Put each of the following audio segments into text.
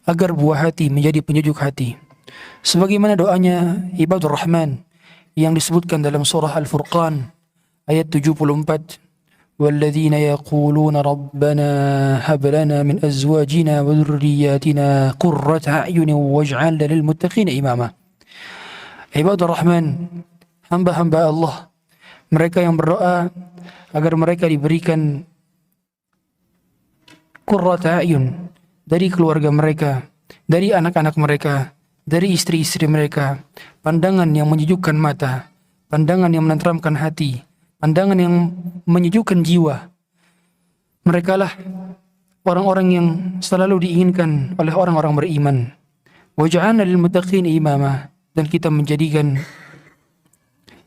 agar buah hati menjadi penyejuk hati. Sebagaimana doanya ibadur Rahman yang disebutkan dalam surah Al-Furqan ayat 74. وَالَّذِينَ يَقُولُونَ رَبَّنَا هَبْ لَنَا مِنْ أَزْوَاجِنَا وَذُرِّيَّاتِنَا قُرَّةَ أَعْيُنٍ وَاجْعَلْنَا لِلْمُتَّقِينَ إِمَامًا. Ibadur Rahman, hamba-hamba Allah, mereka yang berdoa agar mereka diberikan qurrata a'yun dari keluarga mereka, dari anak-anak mereka, dari istri-istri mereka, pandangan yang menyejukkan mata, pandangan yang menenteramkan hati, pandangan yang menyejukkan jiwa. Merekalah orang-orang yang selalu diinginkan oleh orang-orang beriman. Waj'alna lil muttaqin imama, dan kita menjadikan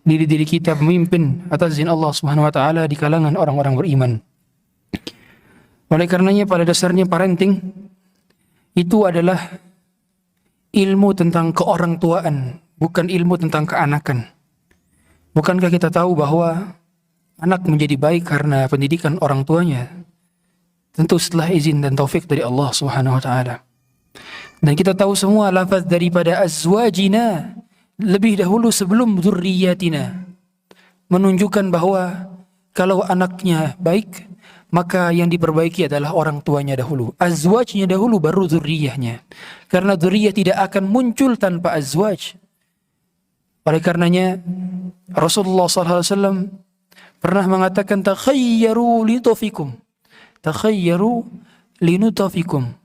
diri-diri kita pemimpin atas izin Allah Subhanahu wa taala di kalangan orang-orang beriman. Oleh karenanya pada dasarnya parenting itu adalah ilmu tentang keorangtuaan, bukan ilmu tentang keanakan. Bukankah kita tahu bahwa anak menjadi baik karena pendidikan orang tuanya? Tentu setelah izin dan taufik dari Allah Subhanahu wa taala. Dan kita tahu semua lafaz daripada azwajina lebih dahulu sebelum dzurriyyatina menunjukkan bahwa kalau anaknya baik, maka yang diperbaiki adalah orang tuanya dahulu. Azwajnya dahulu baru dzurriyyahnya. Karena dzurriyyah tidak akan muncul tanpa azwaj. Oleh karenanya Rasulullah SAW pernah mengatakan takhayyaru linutafikum. Takhayyaru linutafikum.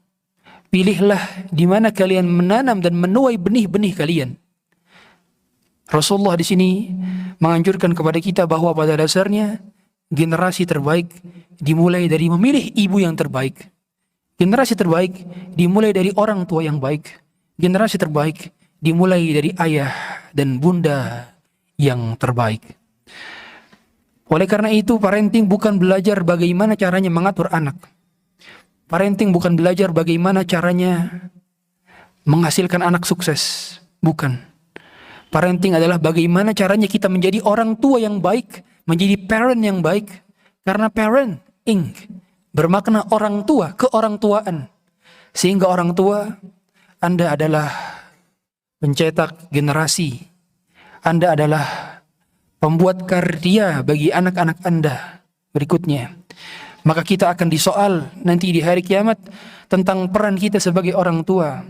Pilihlah di mana kalian menanam dan menuai benih-benih kalian. Rasulullah di sini menganjurkan kepada kita bahwa pada dasarnya generasi terbaik dimulai dari memilih ibu yang terbaik. Generasi terbaik dimulai dari orang tua yang baik. Generasi terbaik dimulai dari ayah dan bunda yang terbaik. Oleh karena itu, parenting bukan belajar bagaimana caranya mengatur anak. Parenting bukan belajar bagaimana caranya menghasilkan anak sukses. Bukan. Parenting adalah bagaimana caranya kita menjadi orang tua yang baik, menjadi parent yang baik. Karena parenting bermakna orang tua, keorangtuaan. Sehingga orang tua, Anda adalah pencetak generasi. Anda adalah pembuat karya bagi anak-anak Anda berikutnya. Maka kita akan disoal nanti di hari kiamat tentang peran kita sebagai orang tua.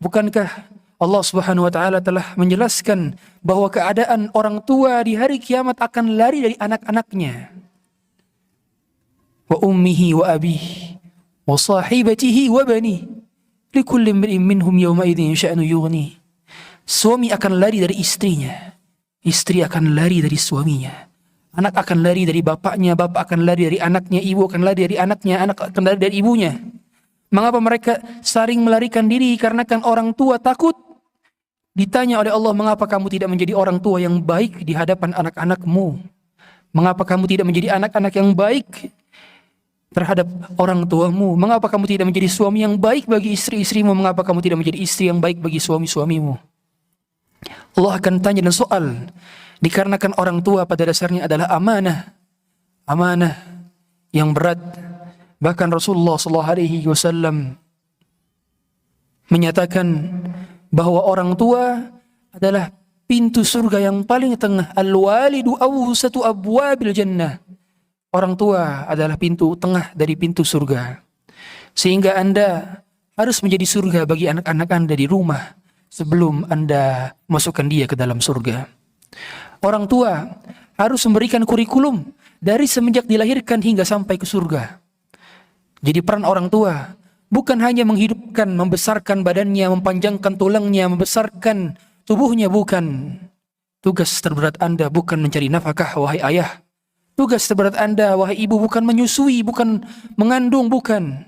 Bukankah Allah Subhanahu wa taala telah menjelaskan bahwa keadaan orang tua di hari kiamat akan lari dari anak-anaknya. Wa ummihi wa abihi wa sahibatihi wa bani likulli imri'in minhum yawma idzin sya'nu yughni. Suami akan lari dari istrinya, istri akan lari dari suaminya. Anak akan lari dari bapaknya, bapak akan lari dari anaknya, ibu akan lari dari anaknya, anak akan lari dari ibunya. Mengapa mereka saling melarikan diri? Karena kan orang tua takut ditanya oleh Allah, mengapa kamu tidak menjadi orang tua yang baik di hadapan anak-anakmu? Mengapa kamu tidak menjadi anak-anak yang baik terhadap orang tuamu? Mengapa kamu tidak menjadi suami yang baik bagi istri-istrimu? Mengapa kamu tidak menjadi istri yang baik bagi suami-suamimu? Allah akan tanya dan soal. Dikarenakan orang tua pada dasarnya adalah amanah. Amanah yang berat. Bahkan Rasulullah SAW menyatakan bahwa orang tua adalah pintu surga yang paling tengah. Al-walidu awsatu abwabil jannah. Orang tua adalah pintu tengah dari pintu surga. Sehingga Anda harus menjadi surga bagi anak-anak Anda di rumah sebelum Anda masukkan dia ke dalam surga. Orang tua harus memberikan kurikulum dari semenjak dilahirkan hingga sampai ke surga. Jadi peran orang tua bukan hanya menghidupkan, membesarkan badannya, memanjangkan tulangnya, membesarkan tubuhnya, bukan. Tugas terberat Anda bukan mencari nafkah, wahai ayah. Tugas terberat Anda, wahai ibu, bukan menyusui, bukan mengandung, bukan.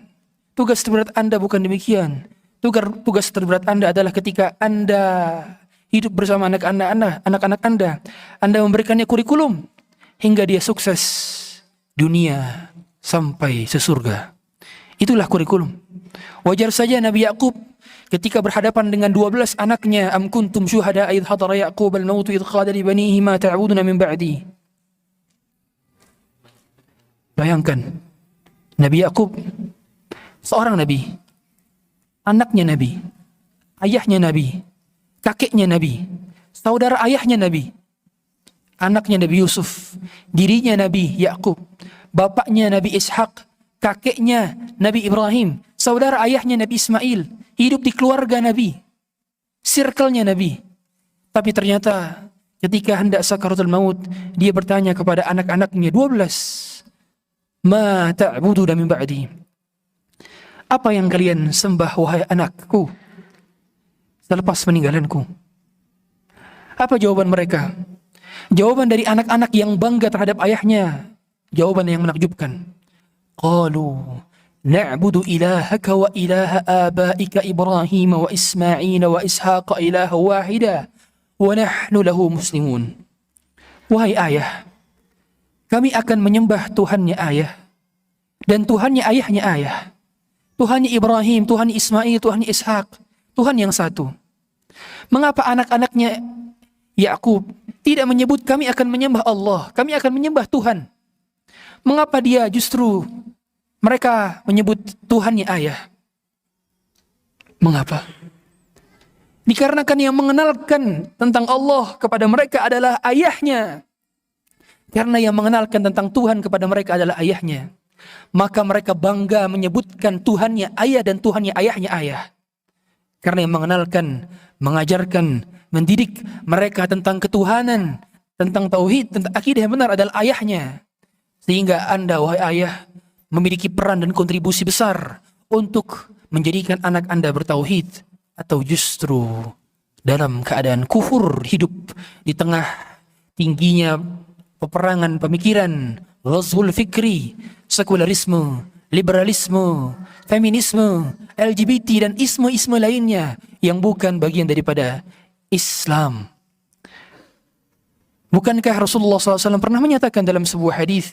Tugas terberat Anda bukan demikian. Tugas terberat Anda adalah ketika Anda hidup bersama anak-anak Anda memberikannya kurikulum hingga dia sukses dunia sampai sesurga. Itulah kurikulum. Wajar saja Nabi Yakub ketika berhadapan dengan 12 anaknya, am kuntum syuhada idh hadara Yaqub al-maut idh qala li banihi ma ta'buduna min ba'di. Bayangkan Nabi Yakub seorang nabi anaknya Nabi, ayahnya Nabi, kakeknya Nabi, saudara ayahnya Nabi, anaknya Nabi Yusuf, dirinya Nabi Yakub, bapaknya Nabi Ishak, kakeknya Nabi Ibrahim, saudara ayahnya Nabi Ismail, hidup di keluarga Nabi, circle-nya Nabi. Tapi ternyata ketika hendak sakaratul maut, dia bertanya kepada anak-anaknya 12, "Ma ta'buduna min ba'di?" Apa yang kalian sembah wahai anakku selepas peninggalanku? Apa jawaban mereka? Jawaban dari anak-anak yang bangga terhadap ayahnya, jawaban yang menakjubkan. Qalu na'budu ilahaka wa ilaha abaika Ibrahim wa Ismail wa Ishaq ilaha wahida wa nahnu lahu muslimun. Wahai ayah, kami akan menyembah Tuhannya ayah dan Tuhannya ayahnya ayah, Tuhannya Ibrahim, Tuhannya Ismail, Tuhannya Ishak, Tuhan yang satu. Mengapa anak-anaknya Yakub tidak menyebut kami akan menyembah Allah, kami akan menyembah Tuhan? Mengapa dia justru mereka menyebut Tuhannya ayah? Mengapa? Dikarenakan yang mengenalkan tentang Allah kepada mereka adalah ayahnya. Karena yang mengenalkan tentang Tuhan kepada mereka adalah ayahnya, maka mereka bangga menyebutkan Tuhannya ayah dan Tuhannya ayahnya ayah. Karena yang mengenalkan, mengajarkan, mendidik mereka tentang ketuhanan, tentang tauhid, tentang akidah yang benar adalah ayahnya. Sehingga Anda, wahai ayah, memiliki peran dan kontribusi besar untuk menjadikan anak Anda bertauhid, atau justru dalam keadaan kufur hidup di tengah tingginya peperangan pemikiran, ghazwul fikri, sekularisme, liberalisme, feminisme, LGBT dan isme-isme lainnya yang bukan bagian daripada Islam. Bukankah Rasulullah SAW pernah menyatakan dalam sebuah hadis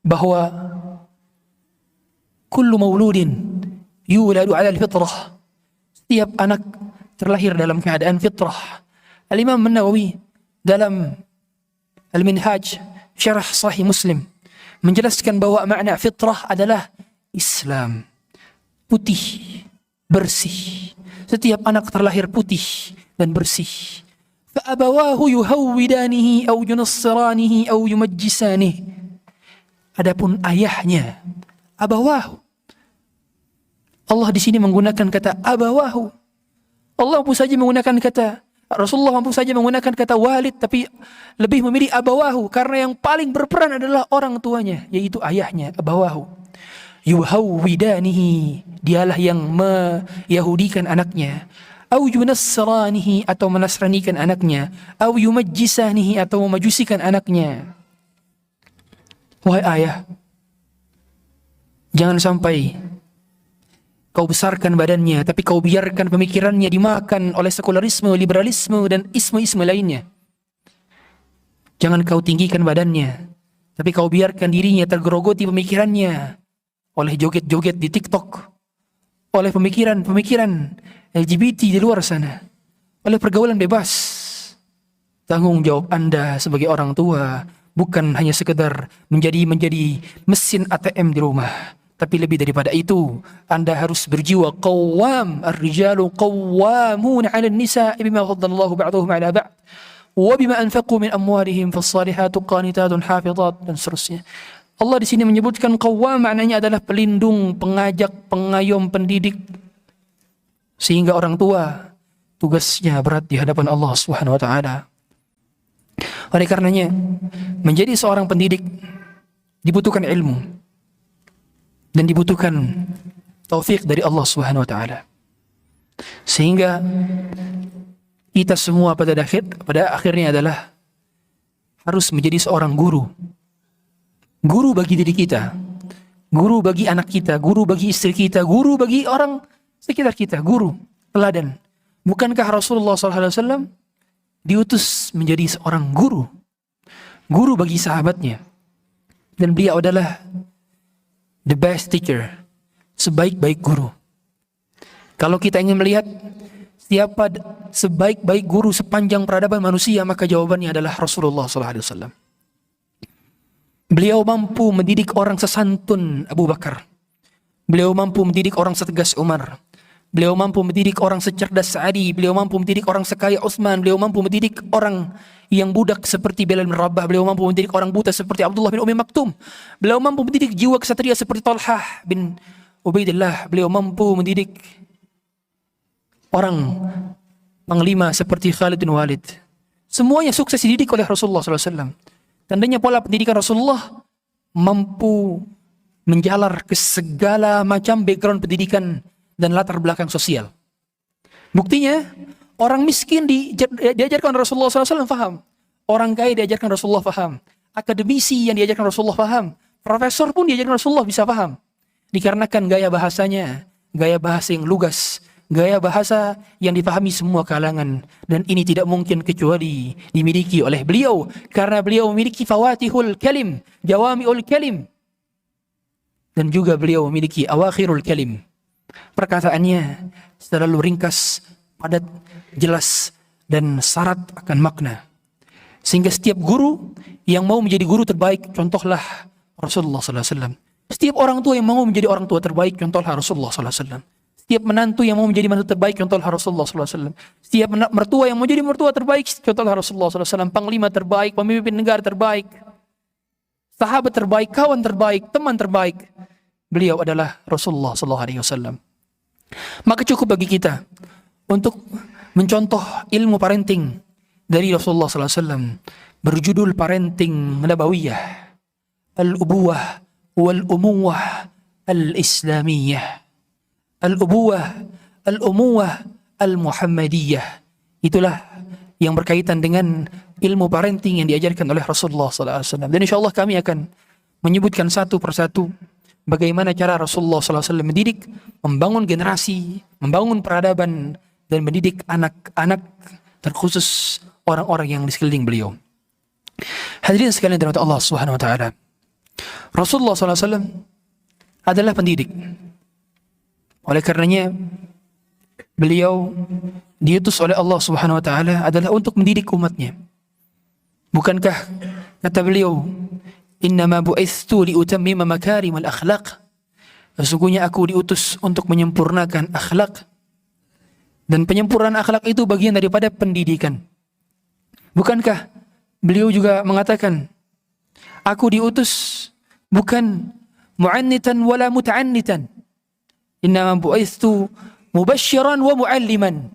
bahwa kullu mauludin yuladu ala al-fitrah, setiap anak terlahir dalam keadaan fitrah. Al-Imam An-Nawawi dalam Al-Minhaj Syarah Sahih Muslim menjelaskan bahwa makna fitrah adalah Islam, putih, bersih. Setiap anak terlahir putih dan bersih. Fa'abawahu yuhawwidanihi aw yunassiranihi aw yumajjisanihi. Adapun ayahnya, abawahu. Allah di sini menggunakan kata abawahu. Allah pun saja menggunakan kata, Rasulullah pun saja menggunakan kata walid, tapi lebih memilih abawahu karena yang paling berperan adalah orang tuanya, yaitu ayahnya, abawahu. Yuhawwidanihi, dialah yang meyahudikan anaknya, au yunassiranihi, atau menasranikan anaknya, au yumajjisanihi, atau memajusikan anaknya. Wahai ayah, jangan sampai kau besarkan badannya, tapi kau biarkan pemikirannya dimakan oleh sekularisme, liberalisme, dan isme-isme lainnya. Jangan kau tinggikan badannya, tapi kau biarkan dirinya tergerogoti pemikirannya oleh joget-joget di TikTok, oleh pemikiran-pemikiran LGBT di luar sana, oleh pergaulan bebas. Tanggung jawab Anda sebagai orang tua bukan hanya sekedar menjadi mesin ATM di rumah, tapi lebih daripada itu, Anda harus berjiwa qawwam. Ar-rijalu qawwamuna 'ala an-nisa'i bima faddalallahu ba'dahum 'ala ba'd wa bima anfaqu min amwalihim fas-salihatu qanitatun hafizat, dan seterusnya. Allah di sini menyebutkan qawwam, maknanya adalah pelindung, pengajak, pengayom, pendidik. Sehingga orang tua tugasnya berat di hadapan Allah Subhanahu wa taala. Oleh karenanya, menjadi seorang pendidik dibutuhkan ilmu dan dibutuhkan taufik dari Allah Subhanahu wa taala. Sehingga kita semua pada akhirnya adalah harus menjadi seorang guru. Guru bagi diri kita, guru bagi anak kita, guru bagi istri kita, guru bagi orang sekitar kita, guru, teladan. Bukankah Rasulullah SAW diutus menjadi seorang guru? Guru bagi sahabatnya. Dan beliau adalah the best teacher, sebaik-baik guru. Kalau kita ingin melihat siapa sebaik-baik guru sepanjang peradaban manusia, maka jawabannya adalah Rasulullah SAW. Beliau mampu mendidik orang sesantun Abu Bakar. Beliau mampu mendidik orang setegas Umar. Beliau mampu mendidik orang secerdas Ali, beliau mampu mendidik orang sekaya Utsman, beliau mampu mendidik orang yang budak seperti Bilal bin Rabah, beliau mampu mendidik orang buta seperti Abdullah bin Umi Maktum, beliau mampu mendidik jiwa kesatria seperti Talhah bin Ubaidillah, beliau mampu mendidik orang panglima seperti Khalid bin Walid. Semuanya sukses dididik oleh Rasulullah SAW. Tandanya pola pendidikan Rasulullah mampu menjalar ke segala macam background pendidikan dan latar belakang sosial. Buktinya, orang miskin diajarkan Rasulullah SAW faham. Orang kaya diajarkan Rasulullah faham. Akademisi yang diajarkan Rasulullah faham. Profesor pun diajarkan Rasulullah bisa faham. Dikarenakan gaya bahasanya, gaya bahasa yang lugas, gaya bahasa yang dipahami semua kalangan. Dan ini tidak mungkin kecuali dimiliki oleh beliau. Karena beliau memiliki fawatihul kalim, jawami'ul kalim. Dan juga beliau memiliki awakhirul kalim. Perkataannya selalu ringkas, padat, jelas, dan syarat akan makna. Sehingga setiap guru yang mau menjadi guru terbaik, contohlah Rasulullah SAW. Setiap orang tua yang mau menjadi orang tua terbaik, contohlah Rasulullah SAW. Setiap menantu yang mau menjadi menantu terbaik, contohlah Rasulullah SAW. Setiap mertua yang mau menjadi mertua terbaik, contohlah Rasulullah SAW. Panglima terbaik, pemimpin negara terbaik, sahabat terbaik, kawan terbaik, teman terbaik, beliau adalah Rasulullah SAW. Maka cukup bagi kita untuk mencontoh ilmu parenting dari Rasulullah SAW berjudul parenting nabawiyah, al-ubuwah wal-umuwah al-islamiyah, al-ubuwah, al-umuwah al-muhammadiyah. Itulah yang berkaitan dengan ilmu parenting yang diajarkan oleh Rasulullah SAW. Dan insya Allah kami akan menyebutkan satu persatu bagaimana cara Rasulullah SAW mendidik, membangun generasi, membangun peradaban, dan mendidik anak-anak, terkhusus orang-orang yang di sekeliling beliau. Hadirin sekalian dirahmati Allah Subhanahu Wa Taala, Rasulullah SAW adalah pendidik. Oleh karenanya beliau diutus oleh Allah Subhanahu Wa Taala adalah untuk mendidik umatnya. Bukankah kata beliau, innama bu'itstu liutammima makarimal akhlaq. Sesungguhnya aku diutus untuk menyempurnakan akhlak. Dan penyempurnaan akhlak itu bagian daripada pendidikan. Bukankah beliau juga mengatakan, aku diutus bukan mu'annitan wala muta'annitan. Innama bu'itstu mubasyiran wa mu'alliman.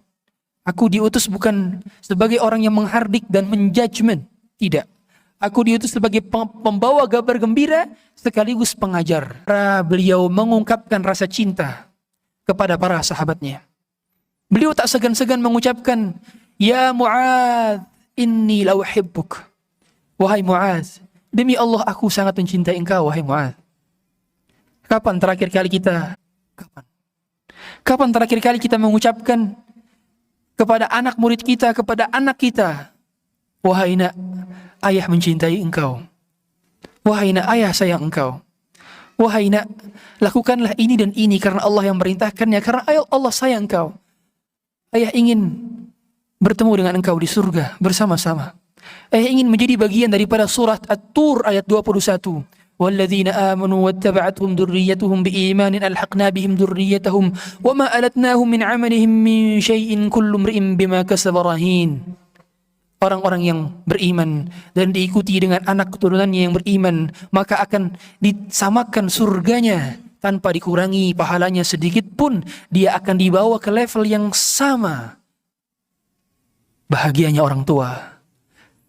Aku diutus bukan sebagai orang yang menghardik dan menjudgment. Tidak. Aku diutus sebagai pembawa kabar gembira sekaligus pengajar. Beliau mengungkapkan rasa cinta kepada para sahabatnya. Beliau tak segan-segan mengucapkan, ya Mu'adz, inni la uhibbuk. Wahai Mu'adz, demi Allah aku sangat mencintai engkau, wahai Mu'adz. Kapan terakhir kali kita mengucapkan kepada anak murid kita, kepada anak kita, wahai nak, ayah mencintai engkau. Wahai nak, ayah sayang engkau. Wahai nak, lakukanlah ini dan ini karena Allah yang merintahkannya, karena Allah sayang engkau. Ayah ingin bertemu dengan engkau di surga bersama-sama. Ayah ingin menjadi bagian daripada surat At-Tur ayat 21. وَالَّذِينَ آمَنُوا وَاتَّبَعَتْهُمْ ذُرِّيَّتُهُمْ بِإِيمَانٍ أَلْحَقْنَا بِهِمْ ذُرِّيَّتَهُمْ وَمَا أَلَتْنَاهُمْ مِنْ عَمَلِهِمْ مِنْ شَيْءٍ كُلُّ امْرِئٍ بِمَا كَسَبَ رَهِينٌ. Orang-orang yang beriman dan diikuti dengan anak keturunannya yang beriman, maka akan disamakan surganya tanpa dikurangi pahalanya sedikit pun. Dia akan dibawa ke level yang sama. Bahagianya orang tua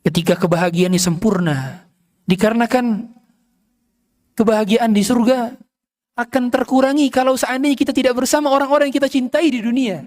ketika kebahagiaannya sempurna, dikarenakan kebahagiaan di surga akan terkurangi kalau seandainya kita tidak bersama orang-orang yang kita cintai di dunia.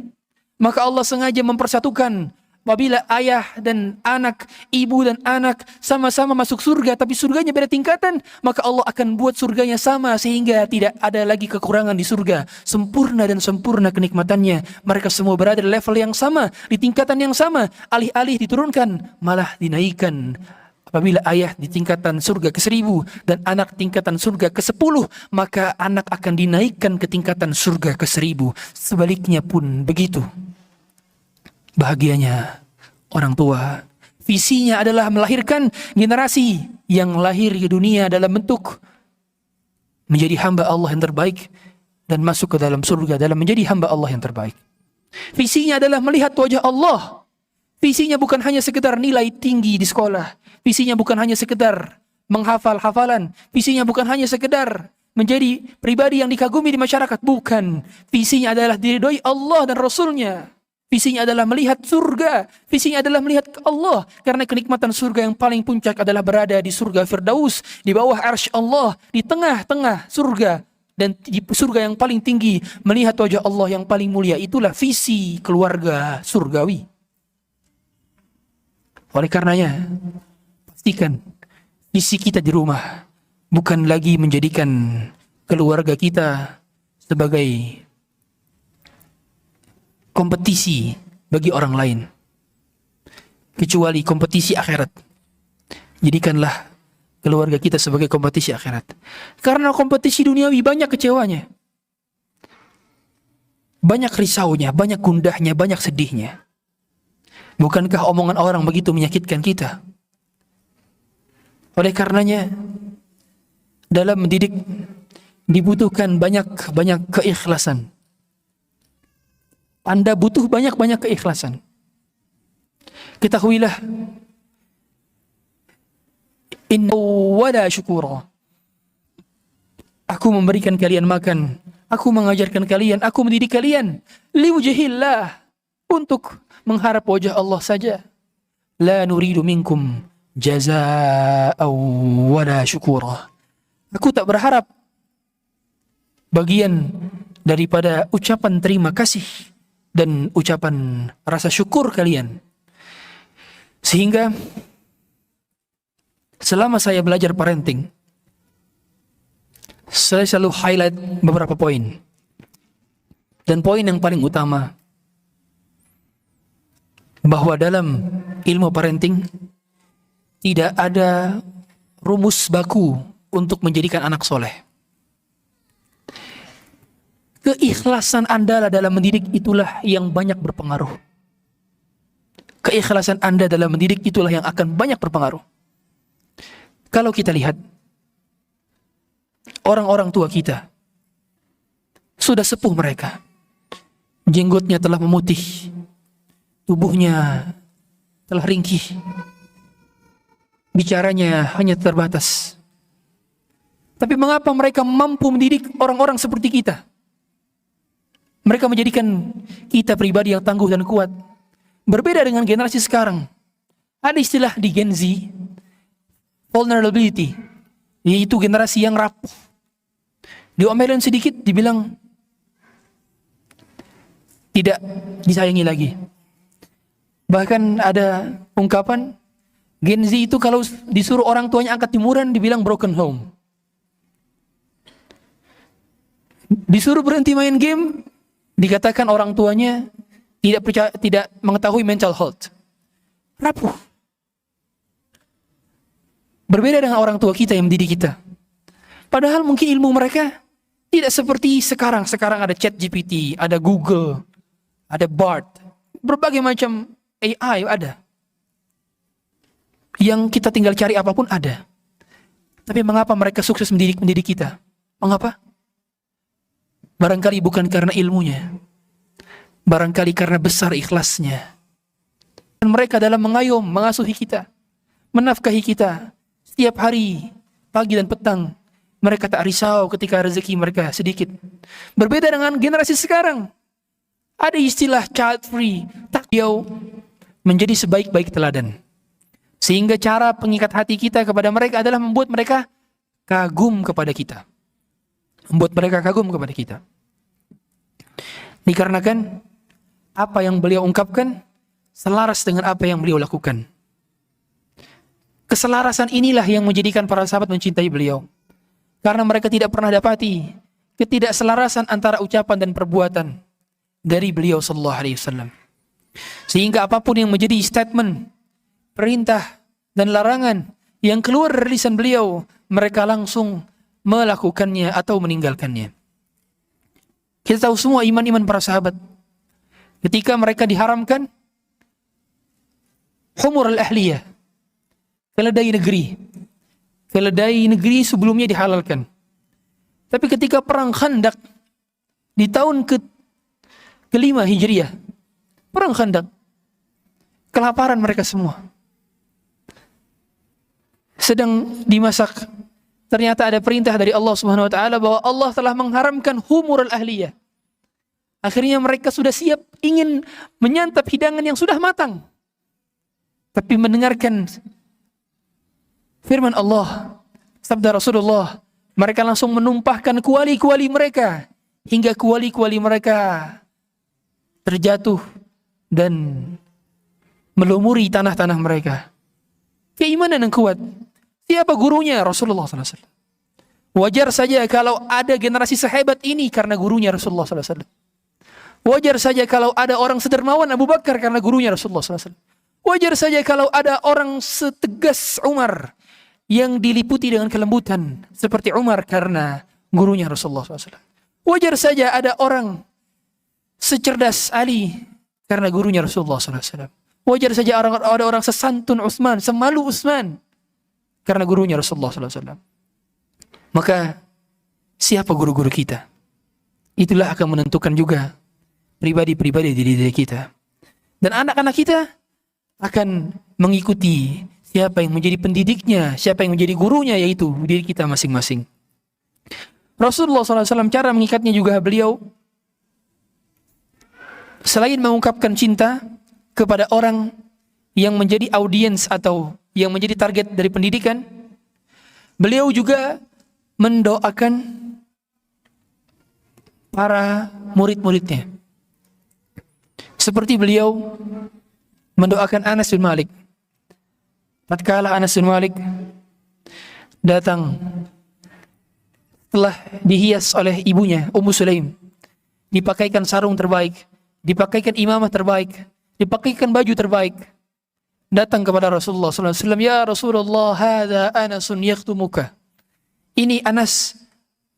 Maka Allah sengaja mempersatukan. Apabila ayah dan anak, ibu dan anak sama-sama masuk surga, tapi surganya beda tingkatan, maka Allah akan buat surganya sama sehingga tidak ada lagi kekurangan di surga. Sempurna dan sempurna kenikmatannya. Mereka semua berada di level yang sama, di tingkatan yang sama. Alih-alih diturunkan, malah dinaikkan. Apabila ayah di tingkatan surga ke-1000 dan anak tingkatan surga ke-10, maka anak akan dinaikkan ke tingkatan surga ke-1000. Sebaliknya pun begitu. Bahagianya orang tua, visinya adalah melahirkan generasi yang lahir di dunia dalam bentuk menjadi hamba Allah yang terbaik, dan masuk ke dalam surga dalam menjadi hamba Allah yang terbaik. Visinya adalah melihat wajah Allah. Visinya bukan hanya sekedar nilai tinggi di sekolah. Visinya bukan hanya sekedar menghafal hafalan. Visinya bukan hanya sekedar menjadi pribadi yang dikagumi di masyarakat. Bukan. Visinya adalah diridhoi Allah dan Rasulnya. Visinya adalah melihat surga. Visinya adalah melihat Allah. Karena kenikmatan surga yang paling puncak adalah berada di surga Firdaus. Di bawah arsy Allah. Di tengah-tengah surga. Dan di surga yang paling tinggi. Melihat wajah Allah yang paling mulia. Itulah visi keluarga surgawi. Oleh karenanya, pastikan visi kita di rumah bukan lagi menjadikan keluarga kita sebagai kompetisi bagi orang lain, kecuali kompetisi akhirat. Jadikanlah keluarga kita sebagai kompetisi akhirat. Karena kompetisi duniawi banyak kecewanya, banyak risaunya, banyak gundahnya, banyak sedihnya. Bukankah omongan orang begitu menyakitkan kita? Oleh karenanya, dalam mendidik dibutuhkan banyak keikhlasan. Anda butuh banyak keikhlasan. Ketahuilah, inna wala syukura. Aku memberikan kalian makan, aku mengajarkan kalian, aku mendidik kalian liwajhillah, untuk mengharap wajah Allah saja. La nuridu minkum jazaa'an wala syukura. Aku tak berharap bagian daripada ucapan terima kasih dan ucapan rasa syukur kalian. Sehingga selama saya belajar parenting, saya selalu highlight beberapa poin. Dan poin yang paling utama, bahwa dalam ilmu parenting tidak ada rumus baku untuk menjadikan anak soleh. Keikhlasan Anda dalam mendidik itulah yang banyak berpengaruh. Keikhlasan Anda dalam mendidik itulah yang akan banyak berpengaruh. Kalau kita lihat orang-orang tua kita, sudah sepuh mereka, jenggotnya telah memutih, tubuhnya telah ringkih, bicaranya hanya terbatas. Tapi mengapa mereka mampu mendidik orang-orang seperti kita? Mereka menjadikan kita pribadi yang tangguh dan kuat. Berbeda dengan generasi sekarang. Ada istilah di Gen Z, vulnerability, yaitu generasi yang rapuh. Diomelin sedikit dibilang tidak disayangi lagi. Bahkan ada ungkapan, Gen Z itu kalau disuruh orang tuanya angkat jemuran dibilang broken home. Disuruh berhenti main game, dikatakan orang tuanya tidak mengetahui mental health. Rapuh. Berbeda dengan orang tua kita yang mendidik kita. Padahal mungkin ilmu mereka tidak seperti sekarang. Sekarang ada ChatGPT, ada Google, ada Bard, berbagai macam AI ada. Yang kita tinggal cari apapun ada. Tapi mengapa mereka sukses mendidik kita? Mengapa? Barangkali bukan karena ilmunya. Barangkali karena besar ikhlasnya. Dan mereka dalam mengayom, mengasuhi kita, menafkahi kita setiap hari, pagi dan petang. Mereka tak risau ketika rezeki mereka sedikit. Berbeda dengan generasi sekarang. Ada istilah child free. Tak dia menjadi sebaik-baik teladan. Sehingga cara pengikat hati kita kepada mereka adalah membuat mereka kagum kepada kita. Membuat mereka kagum kepada kita. Dikarenakan apa yang beliau ungkapkan selaras dengan apa yang beliau lakukan. Keselarasan inilah yang menjadikan para sahabat mencintai beliau. Karena mereka tidak pernah dapati ketidakselarasan antara ucapan dan perbuatan dari beliau sallallahu alaihi wasallam. Sehingga apapun yang menjadi statement, perintah dan larangan yang keluar dari lisan beliau, mereka langsung melakukannya atau meninggalkannya. Kita tahu semua iman-iman para sahabat. Ketika mereka diharamkan humur al-ahliyah, keledai negeri. Keledai negeri sebelumnya dihalalkan. Tapi ketika perang Khandaq, di tahun kelima Hijriah, perang Khandaq. Kelaparan mereka semua. Sedang dimasak. Ternyata ada perintah dari Allah Subhanahu wa taala bahwa Allah telah mengharamkan humur al-ahliyah. Akhirnya mereka sudah siap ingin menyantap hidangan yang sudah matang. Tapi mendengarkan firman Allah, sabda Rasulullah, mereka langsung menumpahkan kuali-kuali mereka hingga kuali-kuali mereka terjatuh dan melumuri tanah-tanah mereka. Keimanan yang kuat. Siapa gurunya? Rasulullah SAW. Wajar saja kalau ada generasi sehebat ini karena gurunya Rasulullah SAW. Wajar saja kalau ada orang sedermawan Abu Bakar karena gurunya Rasulullah SAW. Wajar saja kalau ada orang setegas Umar yang diliputi dengan kelembutan seperti Umar karena gurunya Rasulullah SAW. Wajar saja ada orang secerdas Ali karena gurunya Rasulullah SAW. Wajar saja ada orang sesantun Utsman, semalu Utsman karena gurunya Rasulullah SAW. Maka siapa guru-guru kita? Itulah akan menentukan juga pribadi-pribadi di diri kita. Dan anak-anak kita akan mengikuti siapa yang menjadi pendidiknya, siapa yang menjadi gurunya, yaitu diri kita masing-masing. Rasulullah SAW cara mengikatnya juga beliau selain mengungkapkan cinta kepada orang yang menjadi audiens atau yang menjadi target dari pendidikan, beliau juga mendoakan para murid-muridnya. Seperti beliau mendoakan Anas bin Malik. Tatkala Anas bin Malik datang telah dihias oleh ibunya Ummu Sulaim, dipakaikan sarung terbaik, dipakaikan imamah terbaik, dipakaikan baju terbaik, datang kepada Rasulullah SAW. Ya Rasulullah, hadza Anasun yakhtumuka. Ini Anas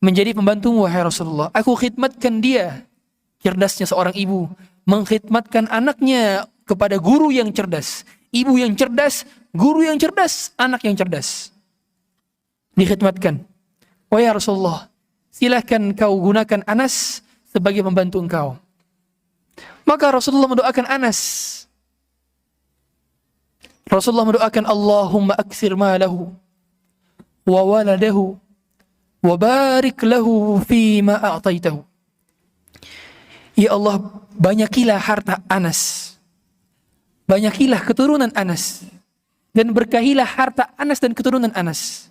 menjadi pembantumu, wahai Rasulullah. Aku khidmatkan dia. Cerdasnya seorang ibu mengkhidmatkan anaknya kepada guru yang cerdas. Ibu yang cerdas, guru yang cerdas, anak yang cerdas. Dikhidmatkan. Oh ya Rasulullah, silahkan kau gunakan Anas sebagai pembantu engkau. Maka Rasulullah mendoakan Anas. Rasulullah mendoakan, Allahumma aktsir malahu wa waladahu wa barik lahu fima a'taitahu. Ya Allah, banyakilah harta Anas, banyakilah keturunan Anas, dan berkahilah harta Anas dan keturunan Anas.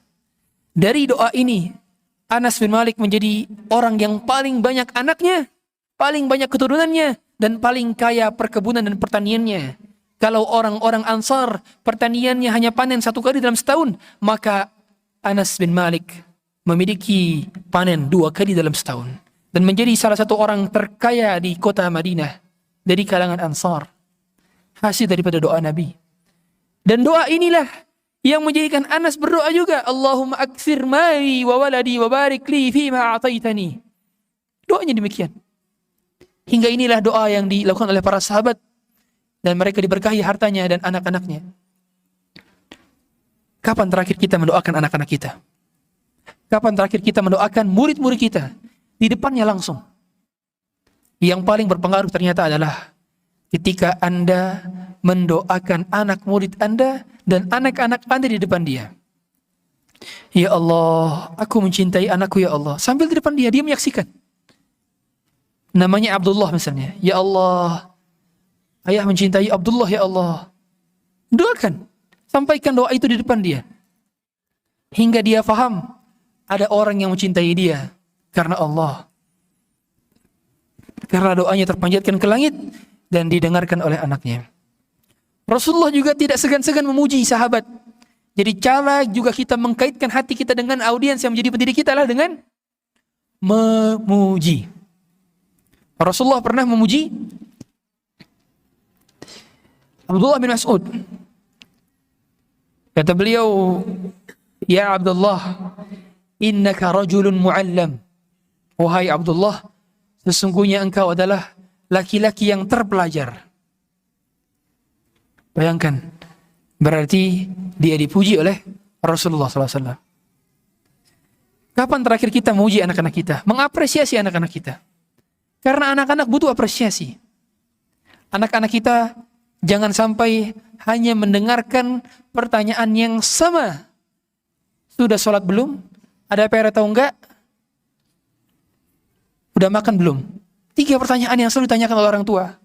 Dari doa ini, Anas bin Malik menjadi orang yang paling banyak anaknya, paling banyak keturunannya, dan paling kaya perkebunan dan pertaniannya. Kalau orang-orang Ansar pertaniannya hanya panen 1 kali dalam setahun, maka Anas bin Malik memiliki panen 2 kali dalam setahun dan menjadi salah satu orang terkaya di kota Madinah dari kalangan Ansar, hasil daripada doa Nabi. Dan doa inilah yang menjadikan Anas berdoa juga, Allahumma aktsir mali wa waladi wa barik li fima a'taitani. Doanya demikian. Hingga inilah doa yang dilakukan oleh para sahabat, dan mereka diberkahi hartanya dan anak-anaknya. Kapan terakhir kita mendoakan anak-anak kita? Kapan terakhir kita mendoakan murid-murid kita? Di depannya langsung. Yang paling berpengaruh ternyata adalah ketika Anda mendoakan anak murid Anda dan anak-anak Anda di depan dia. Ya Allah, aku mencintai anakku ya Allah. Sambil di depan dia menyaksikan. Namanya Abdullah misalnya. Ya Allah, ayah mencintai Abdullah ya Allah. Doakan. Sampaikan doa itu di depan dia. Hingga dia faham ada orang yang mencintai dia karena Allah. Karena doanya terpanjatkan ke langit dan didengarkan oleh anaknya. Rasulullah juga tidak segan-segan memuji sahabat. Jadi cara juga kita mengkaitkan hati kita dengan audiens yang menjadi pendidik kita adalah dengan memuji. Rasulullah pernah memuji Abdullah bin Mas'ud. Kata beliau, ya Abdullah, innaka rajulun mu'allam. Wahai Abdullah, sesungguhnya engkau adalah laki-laki yang terpelajar. Bayangkan, berarti dia dipuji oleh Rasulullah SAW. Kapan terakhir kita memuji anak-anak kita, mengapresiasi anak-anak kita? Karena anak-anak butuh apresiasi. Anak-anak kita jangan sampai hanya mendengarkan pertanyaan yang sama. Sudah sholat belum? Ada PR atau enggak? Udah makan belum? 3 pertanyaan yang selalu ditanyakan oleh orang tua.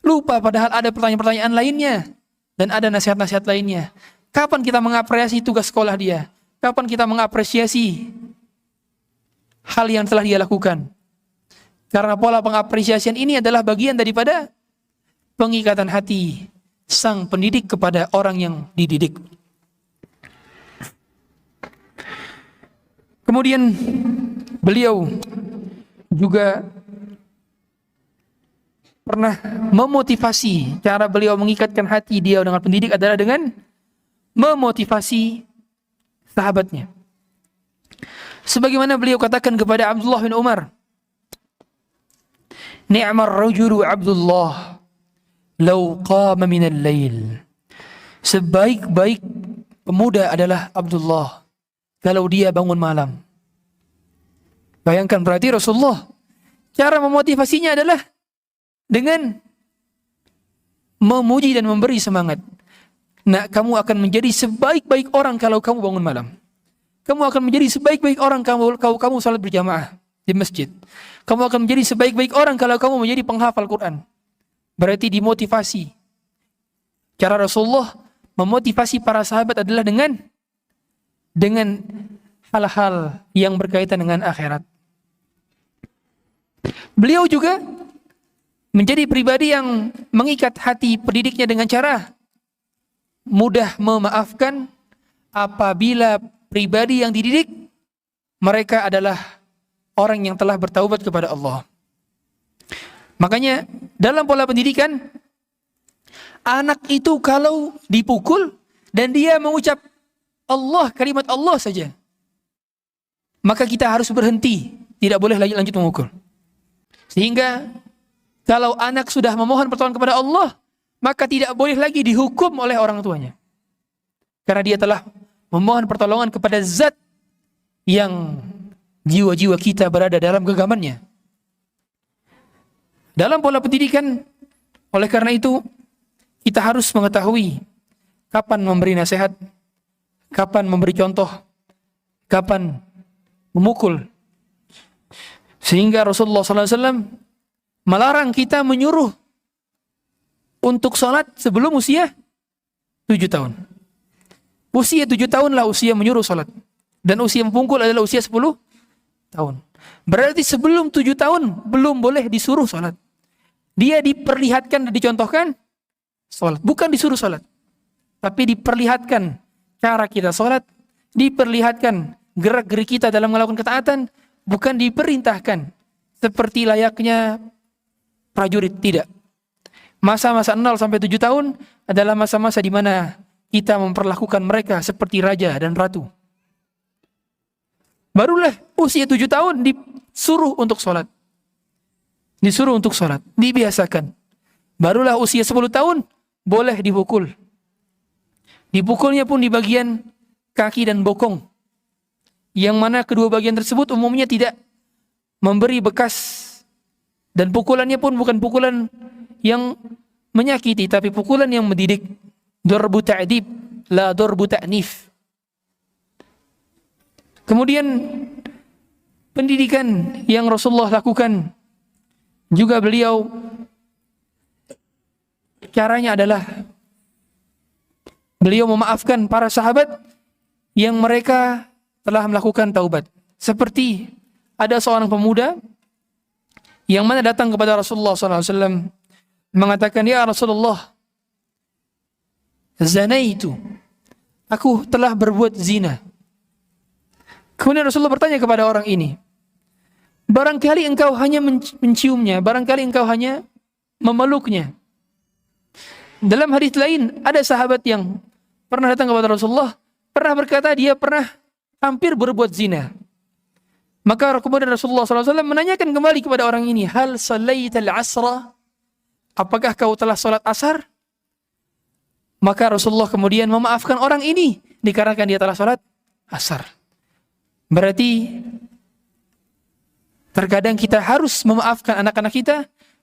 Lupa padahal ada pertanyaan-pertanyaan lainnya. Dan ada nasihat-nasihat lainnya. Kapan kita mengapresiasi tugas sekolah dia? Kapan kita mengapresiasi hal yang telah dia lakukan? Karena pola pengapresiasian ini adalah bagian daripada pengikatan hati sang pendidik kepada orang yang dididik. Kemudian beliau juga pernah memotivasi. Cara beliau mengikatkan hati dia dengan pendidik adalah dengan memotivasi sahabatnya. Sebagaimana beliau katakan kepada Abdullah bin Umar, "Ni'mar rajulu Abdullah law qama minal lail." Sebaik-baik pemuda adalah Abdullah kalau dia bangun malam. Bayangkan, berarti Rasulullah cara memotivasinya adalah dengan memuji dan memberi semangat. Nah, kamu akan menjadi sebaik-baik orang kalau kamu bangun malam. Kamu akan menjadi sebaik-baik orang kalau kamu salat berjamaah di masjid. Kamu akan menjadi sebaik-baik orang kalau kamu menjadi penghafal Quran. Berarti dimotivasi. Cara Rasulullah memotivasi para sahabat adalah dengan hal-hal yang berkaitan dengan akhirat. Beliau juga menjadi pribadi yang mengikat hati pendidiknya dengan cara mudah memaafkan apabila pribadi yang dididik mereka adalah orang yang telah bertaubat kepada Allah. Makanya dalam pola pendidikan, anak itu kalau dipukul dan dia mengucap Allah, kalimat Allah saja, maka kita harus berhenti, tidak boleh lanjut memukul. Sehingga kalau anak sudah memohon pertolongan kepada Allah, maka tidak boleh lagi dihukum oleh orang tuanya. Karena dia telah memohon pertolongan kepada zat yang jiwa-jiwa kita berada dalam genggamannya. Dalam pola pendidikan, oleh karena itu, kita harus mengetahui kapan memberi nasihat, kapan memberi contoh, kapan memukul. Sehingga Rasulullah SAW melarang kita menyuruh untuk sholat sebelum usia 7 tahun. Usia 7 tahunlah usia menyuruh sholat. Dan usia memukul adalah usia 10 tahun. Berarti sebelum 7 tahun belum boleh disuruh sholat. Dia diperlihatkan dan dicontohkan sholat. Bukan disuruh sholat. Tapi diperlihatkan cara kita sholat. Diperlihatkan gerak-gerik kita dalam melakukan ketaatan. Bukan diperintahkan seperti layaknya prajurit, tidak. Masa-masa 0 sampai 7 tahun adalah masa-masa di mana kita memperlakukan mereka seperti raja dan ratu. Barulah usia 7 tahun disuruh untuk sholat. Disuruh untuk sholat, dibiasakan. Barulah usia 10 tahun boleh dipukul. Dipukulnya pun di bagian kaki dan bokong. Yang mana kedua bagian tersebut umumnya tidak memberi bekas. Dan pukulannya pun bukan pukulan yang menyakiti, tapi pukulan yang mendidik. Darbu ta'dib, la darbu ta'nif. Kemudian pendidikan yang Rasulullah lakukan juga beliau caranya adalah beliau memaafkan para sahabat yang mereka telah melakukan taubat. Seperti ada seorang pemuda yang mana datang kepada Rasulullah SAW mengatakan, "Ya Rasulullah, zanaitu, aku telah berbuat zina." Kemudian Rasulullah bertanya kepada orang ini, "Barangkali engkau hanya menciumnya, barangkali engkau hanya memeluknya." Dalam hadis lain ada sahabat yang pernah datang kepada Rasulullah, pernah berkata dia pernah hampir berbuat zina. Maka kemudian Rasulullah SAW menanyakan kembali kepada orang ini, "Hal salaital asra?" Apakah kau telah salat asar? Maka Rasulullah kemudian memaafkan orang ini dikarenakan dia telah salat asar. Berarti Terkadang kita harus memaafkan anak-anak kita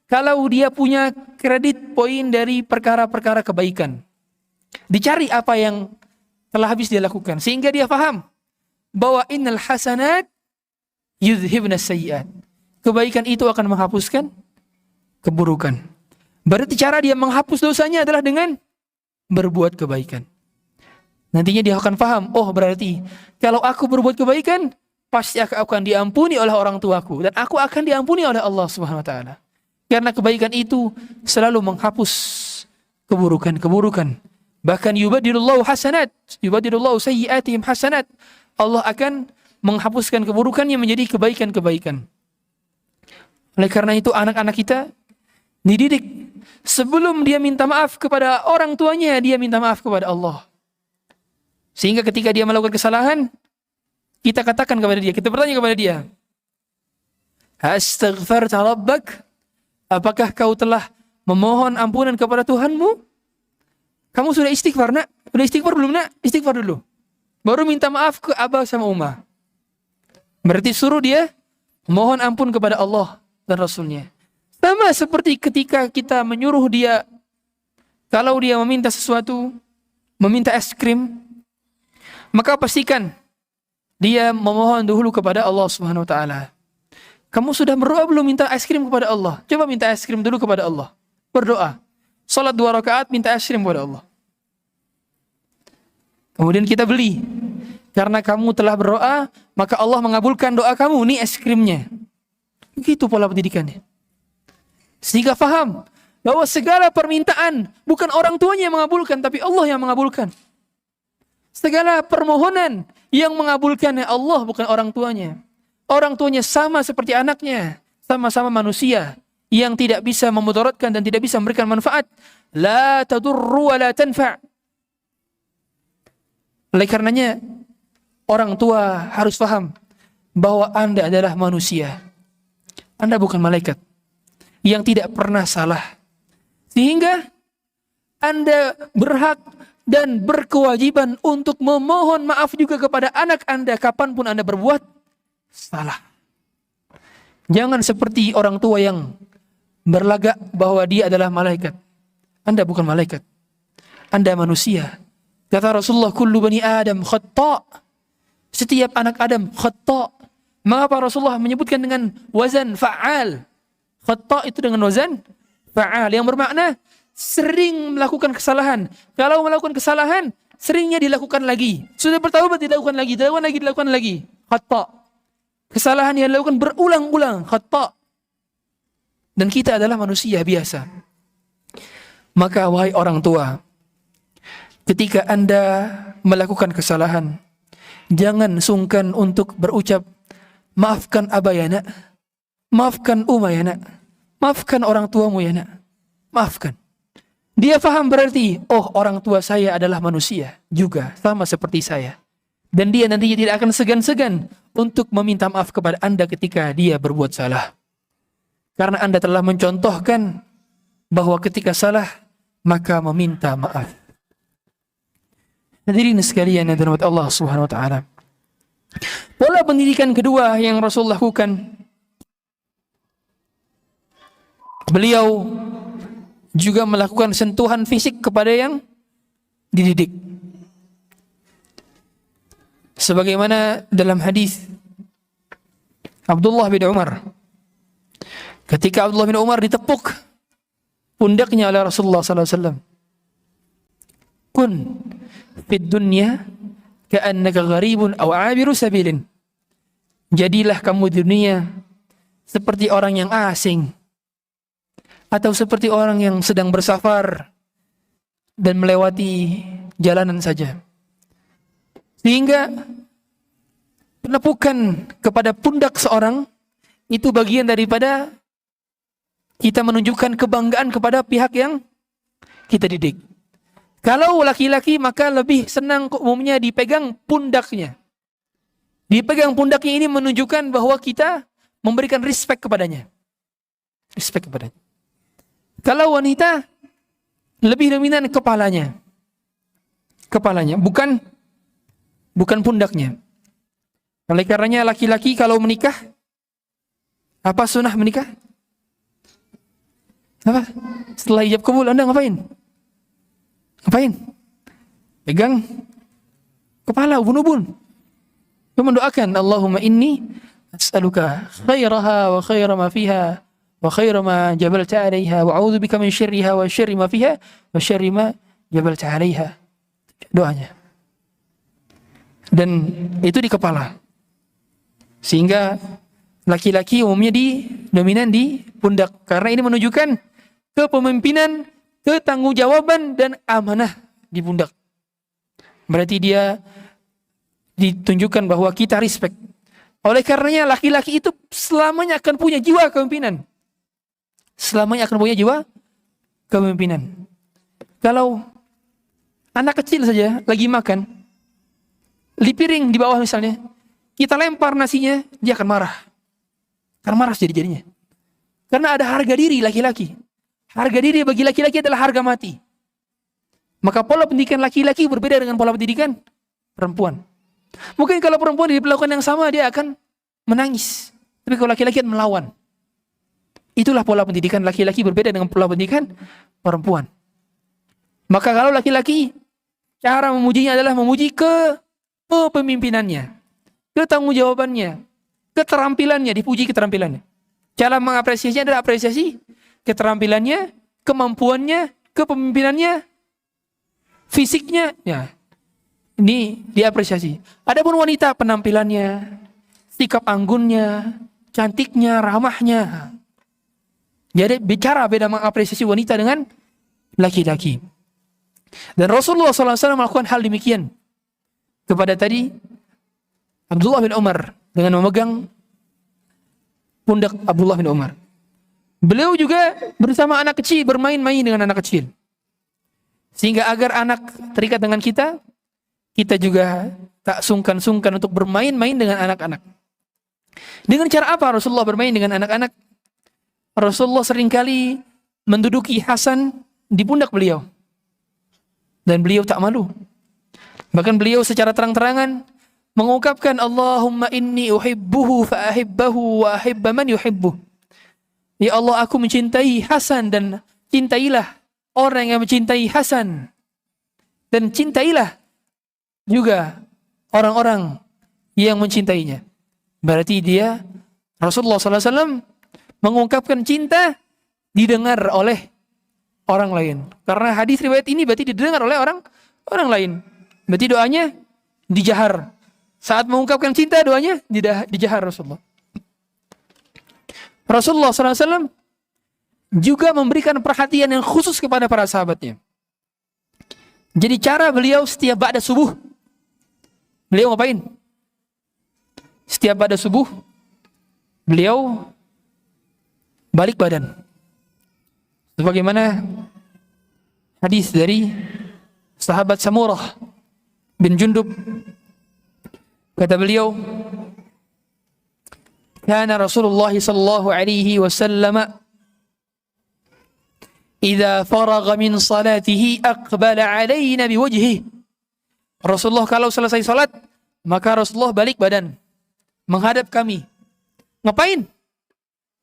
kalau dia punya kredit poin dari perkara-perkara kebaikan. Dicari apa yang telah habis dia lakukan sehingga dia paham bahwa innal hasanat yudhibnas sayyi'at. Kebaikan itu akan menghapuskan keburukan. Berarti cara dia menghapus dosanya adalah dengan berbuat kebaikan. Nantinya dia akan paham, oh berarti kalau aku berbuat kebaikan, pasti aku akan diampuni oleh orang tuaku dan aku akan diampuni oleh Allah Subhanahu wa taala. Karena kebaikan itu selalu menghapus keburukan-keburukan. Bahkan yubadilullahu hasanat, yubadilullahu sayyi'atihim hasanat. Allah akan menghapuskan keburukannya menjadi kebaikan-kebaikan. Oleh karena itu anak-anak kita dididik sebelum dia minta maaf kepada orang tuanya, dia minta maaf kepada Allah. Sehingga ketika dia melakukan kesalahan, kita katakan kepada dia, kita bertanya kepada dia, astaghfarta rabbak? Apakah kau telah memohon ampunan kepada Tuhanmu? Kamu sudah istighfar, nak? Sudah istighfar belum, nak? Istighfar dulu. Baru minta maaf ke Abah sama Umah. Berarti suruh dia mohon ampun kepada Allah dan Rasulnya. Sama seperti ketika kita menyuruh dia, kalau dia meminta sesuatu, meminta es krim, maka pastikan dia memohon dahulu kepada Allah Subhanahu wa taala. Kamu sudah berdoa belum minta es krim kepada Allah? Coba minta es krim dulu kepada Allah. Berdoa. Salat 2 rakaat minta es krim kepada Allah. Kemudian kita beli. Karena kamu telah berdoa, maka Allah mengabulkan doa kamu. Ini es krimnya. Begitu pola pendidikannya. Sehingga faham bahwa segala permintaan bukan orang tuanya yang mengabulkan, tapi Allah yang mengabulkan. Segala permohonan yang mengabulkannya Allah, bukan orang tuanya. Orang tuanya sama seperti anaknya, sama-sama manusia yang tidak bisa memudaratkan dan tidak bisa memberikan manfaat. La tadurru wa la tanfa'. Oleh karenanya orang tua harus paham bahwa Anda adalah manusia. Anda bukan malaikat yang tidak pernah salah. Sehingga Anda berhak dan berkewajiban untuk memohon maaf juga kepada anak Anda kapanpun Anda berbuat salah. Jangan seperti orang tua yang berlagak bahwa dia adalah malaikat. Anda bukan malaikat. Anda manusia. Kata Rasulullah, kullu bani Adam khata'. Setiap anak Adam khata'. Mengapa Rasulullah menyebutkan dengan wazan fa'al? Khata' itu dengan wazan fa'al yang bermakna sering melakukan kesalahan. Kalau melakukan kesalahan, seringnya dilakukan lagi. Sudah bertaubat, dilakukan lagi, dilakukan lagi. Khata'. Kesalahan yang dilakukan berulang-ulang. Khata'. Dan kita adalah manusia biasa. Maka wahai orang tua, ketika Anda melakukan kesalahan, jangan sungkan untuk berucap, maafkan Abah ya nak, maafkan Uma ya nak, maafkan orang tuamu ya nak, maafkan. Dia faham berarti, oh orang tua saya adalah manusia juga, sama seperti saya. Dan dia nantinya tidak akan segan-segan untuk meminta maaf kepada Anda ketika dia berbuat salah. Karena Anda telah mencontohkan bahwa ketika salah, maka meminta maaf. Hadirin sekalian yang dirahmati Allah Subhanahu wa taala. Pola pendidikan kedua yang Rasul lakukan, beliau juga melakukan sentuhan fisik kepada yang dididik. Sebagaimana dalam hadis Abdullah bin Umar, ketika Abdullah bin Umar ditepuk pundaknya oleh Rasulullah SAW, kun fid dunya ka'annaka gharibun aw 'abiru sabilin. Jadilah kamu di dunia seperti orang yang asing atau seperti orang yang sedang bersafar dan melewati jalanan saja. Sehingga penepukan kepada pundak seorang itu bagian daripada kita menunjukkan kebanggaan kepada pihak yang kita didik. Kalau laki-laki maka lebih senang umumnya dipegang pundaknya. Dipegang pundaknya ini menunjukkan bahwa kita memberikan respect kepadanya. Respect kepadanya. Kalau wanita lebih dominan kepalanya. Kepalanya, bukan pundaknya. Oleh karenanya laki-laki kalau menikah Apa sunnah menikah? Apa? Setelah ijab kabul Anda ngapain? Ngapain? Pegang kepala ubun-ubun. Mendoakan, Allahumma inni as'aluka khairaha wa khaira ma fiha wa khaira ma jabalta 'alaiha wa a'udzu bika min syarriha wa syarri ma fiha wa syarri ma jabalta 'alaiha. Doanya. Dan itu di kepala. Sehingga laki-laki umumnya dominan di pundak, karena ini menunjukkan kepemimpinan, ketangguhjawaban dan amanah di pundak. Berarti dia ditunjukkan bahwa kita respect. Oleh karenanya laki-laki itu selamanya akan punya jiwa kepemimpinan. Selamanya akan punya jiwa kepemimpinan. Kalau anak kecil saja lagi makan, di piring di bawah misalnya, kita lempar nasinya, dia akan marah. Akan marah jadi-jadinya. Karena ada harga diri laki-laki. Harga diri bagi laki-laki adalah harga mati. Maka pola pendidikan laki-laki berbeda dengan pola pendidikan perempuan. Mungkin kalau perempuan diperlakukan yang sama, dia akan menangis. Tapi kalau laki-laki akan melawan. Itulah pola pendidikan laki-laki berbeda dengan pola pendidikan perempuan. Maka kalau laki-laki, cara memujinya adalah memuji kepemimpinannya, ketangguhjawabannya, keterampilannya, dipuji keterampilannya. Cara mengapresiasinya adalah apresiasi keterampilannya, kemampuannya, kepemimpinannya, fisiknya, ya. Ini diapresiasi. Adapun wanita, penampilannya, sikap anggunnya, cantiknya, ramahnya. Jadi bicara beda mengapresiasi wanita dengan laki-laki. Dan Rasulullah SAW melakukan hal demikian kepada tadi Abdullah bin Umar dengan memegang pundak Abdullah bin Umar. Beliau juga bersama anak kecil bermain-main dengan anak kecil. Sehingga agar anak terikat dengan kita juga tak sungkan-sungkan untuk bermain-main dengan anak-anak. Dengan cara apa Rasulullah bermain dengan anak-anak? Rasulullah seringkali menduduki Hasan di pundak beliau. Dan beliau tak malu. Bahkan beliau secara terang-terangan mengungkapkan, Allahumma inni uhibbuhu fa ahibbahu wa ahibba man yuhibbuh. Ya Allah, aku mencintai Hasan dan cintailah orang yang mencintai Hasan. Dan cintailah juga orang-orang yang mencintainya. Berarti dia, Rasulullah SAW mengungkapkan cinta didengar oleh orang lain. Karena hadis riwayat ini berarti didengar oleh orang lain. Berarti doanya dijahar. Saat mengungkapkan cinta, doanya dijahar Rasulullah. Rasulullah SAW juga memberikan perhatian yang khusus kepada para sahabatnya. Jadi cara beliau setiap ba'da subuh, beliau ngapain? Setiap pada subuh, beliau balik badan. Sebagaimana hadis dari sahabat Samurah bin Jundub, kata beliau, kana Rasulullah sallallahu alaihi wasallam idza faragha min salatihi aqbala alaina biwajhihi. Rasulullah kalau selesai salat, maka Rasulullah balik badan menghadap kami. Ngapain?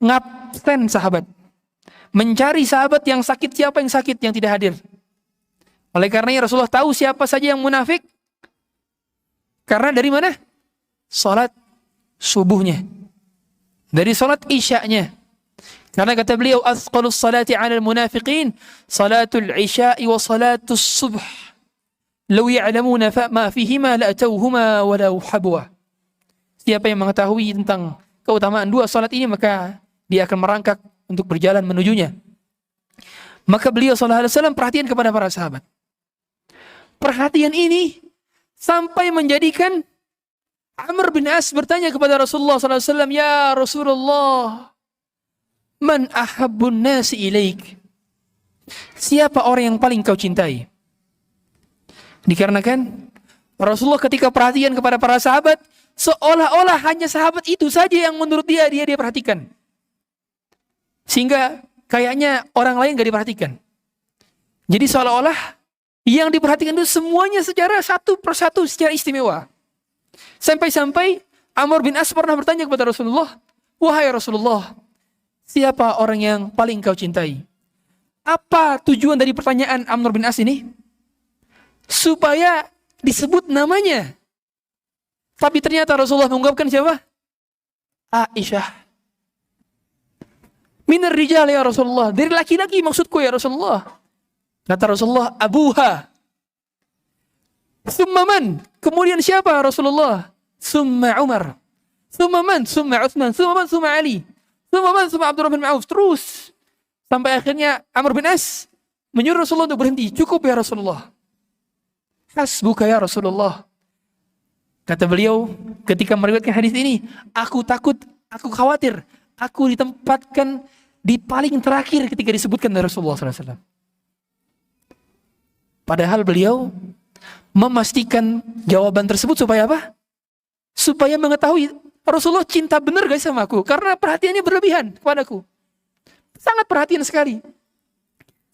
Ngabsen sahabat. Mencari sahabat yang sakit, siapa yang sakit yang tidak hadir. Oleh karenanya Rasulullah tahu siapa saja yang munafik. Karena dari mana? Salat subuhnya. Dari salat isya'nya. Karena kata beliau, asqalus salati 'alal munafiqin salatul isya'i wa salatus subh. Law ya'lamuna ma fihima la'atawhuma walau habwa. Siapa yang mengetahui tentang keutamaan dua salat ini, maka dia akan merangkak untuk berjalan menujunya. Maka beliau sallallahu alaihi wasallam perhatian kepada para sahabat. Perhatian ini sampai menjadikan Amr bin As bertanya kepada Rasulullah sallallahu alaihi wasallam, "Ya Rasulullah, man ahabbun nasi ilaik?" Siapa orang yang paling kau cintai? Dikarenakan Rasulullah ketika perhatian kepada para sahabat, seolah-olah hanya sahabat itu saja yang menurut dia perhatikan. Sehingga kayaknya orang lain gak diperhatikan. Jadi seolah-olah yang diperhatikan itu semuanya secara satu persatu secara istimewa. Sampai-sampai Amr bin As pernah bertanya kepada Rasulullah, Wahai Rasulullah, siapa orang yang paling kau cintai? Apa tujuan dari pertanyaan Amr bin As ini? Supaya disebut namanya. Tapi ternyata Rasulullah mengungkapkan siapa? Aisyah. Minar rijal ya Rasulullah. Dari laki-laki maksudku ya Rasulullah. Kata Rasulullah, abuha. Summa man? Kemudian siapa Rasulullah? Summa Umar. Summa man? Summa Utsman. Summa man? Summa Ali. Summa man? Summa Abdurrahman bin Auf. Terus. Sampai akhirnya Amr bin As menyuruh Rasulullah untuk berhenti. Cukup ya Rasulullah. Hasbuka ya Rasulullah. Kata beliau ketika meriwayatkan hadis ini, aku takut, aku khawatir, aku ditempatkan di paling terakhir ketika disebutkan dari Rasulullah SAW. Padahal beliau memastikan jawaban tersebut supaya apa? Supaya mengetahui Rasulullah cinta benar gak sama aku, karena perhatiannya berlebihan kepadaku. Sangat perhatian sekali.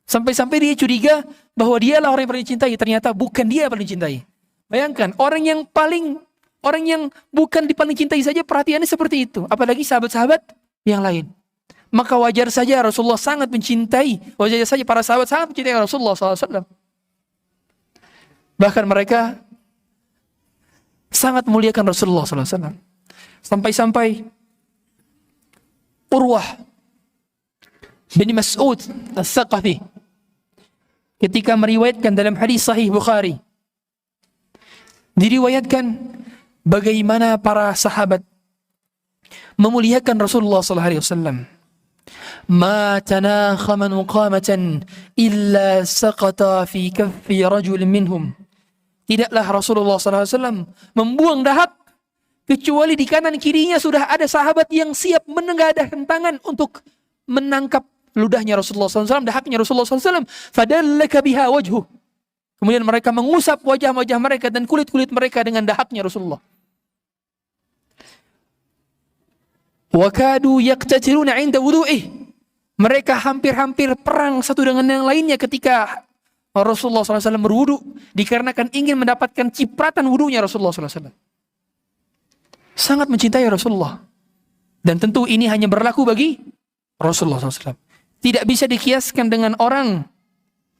Sampai-sampai dia curiga bahwa dialah orang yang paling dicintai, ternyata bukan dia yang paling dicintai. Bayangkan, orang yang bukan paling cintai saja perhatiannya seperti itu. Apalagi sahabat-sahabat yang lain. Maka wajar saja Rasulullah sangat mencintai. Wajar saja para sahabat sangat mencintai Rasulullah SAW. Bahkan mereka sangat memuliakan Rasulullah SAW. Sampai-sampai Urwah bin Mas'ud As-Saqafi ketika meriwayatkan dalam hadis Sahih Bukhari, diriwayatkan bagaimana para sahabat memuliakan Rasulullah SAW. Ma tanakhama nuqamatan illa saqata fi kaffi rajul minhum. Tidaklah Rasulullah SAW membuang dahak kecuali di kanan kirinya sudah ada sahabat yang siap menengadahkan tangan untuk menangkap ludahnya Rasulullah SAW, dahaknya Rasulullah SAW. Fadallaka biha wajhu. Kemudian mereka mengusap wajah-wajah mereka dan kulit-kulit mereka dengan dahaknya Rasulullah. Wa kadu yaqtatiluna 'inda wudu'ih. Mereka hampir-hampir perang satu dengan yang lainnya ketika Rasulullah SAW berwudu, dikarenakan ingin mendapatkan cipratan wudunya Rasulullah SAW. Sangat mencintai Rasulullah. Dan tentu ini hanya berlaku bagi Rasulullah SAW. Tidak bisa dikiaskan dengan orang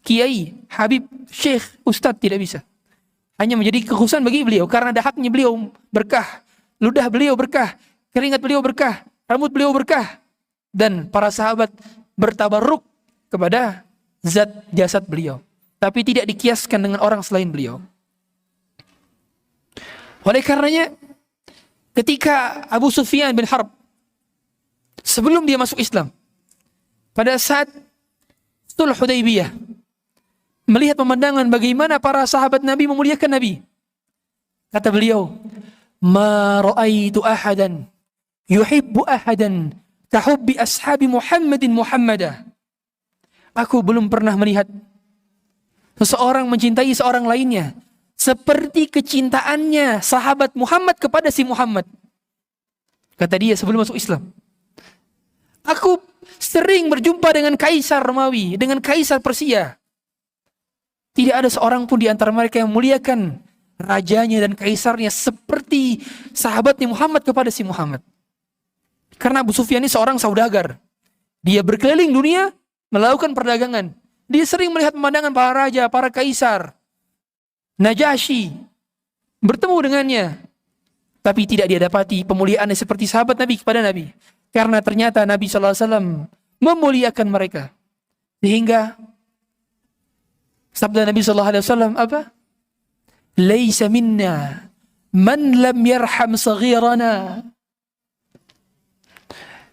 kiai, habib, syekh, ustadz, tidak bisa. Hanya menjadi kekhususan bagi beliau karena dahaknya beliau berkah, ludah beliau berkah, keringat beliau berkah, rambut beliau berkah, dan para sahabat bertabarruk kepada zat jasad beliau. Tapi tidak dikiaskan dengan orang selain beliau. Oleh karenanya, ketika Abu Sufyan bin Harb sebelum dia masuk Islam, pada saat Sulh Hudaybiyah, melihat pemandangan bagaimana para sahabat Nabi memuliakan Nabi, kata beliau, "Ma ra'aitu ahadan yuhibbu ahadan kahubbi ashabi Muhammadin Muhammadah." Aku belum pernah melihat seseorang mencintai seorang lainnya seperti kecintaannya sahabat Muhammad kepada si Muhammad. Kata dia sebelum masuk Islam. Aku sering berjumpa dengan Kaisar Romawi, dengan Kaisar Persia. Tidak ada seorang pun di antara mereka yang memuliakan rajanya dan kaisarnya seperti sahabatnya Muhammad kepada si Muhammad. Karena Abu Sufyan ini seorang saudagar. Dia berkeliling dunia melakukan perdagangan. Dia sering melihat pemandangan para raja, para kaisar. Najasyi bertemu dengannya. Tapi tidak dia dapati pemuliaannya seperti sahabat Nabi kepada Nabi. Karena ternyata Nabi SAW memuliakan mereka. Sehingga sabda Nabi SAW apa? Laisa minna man lam yarham saghirana.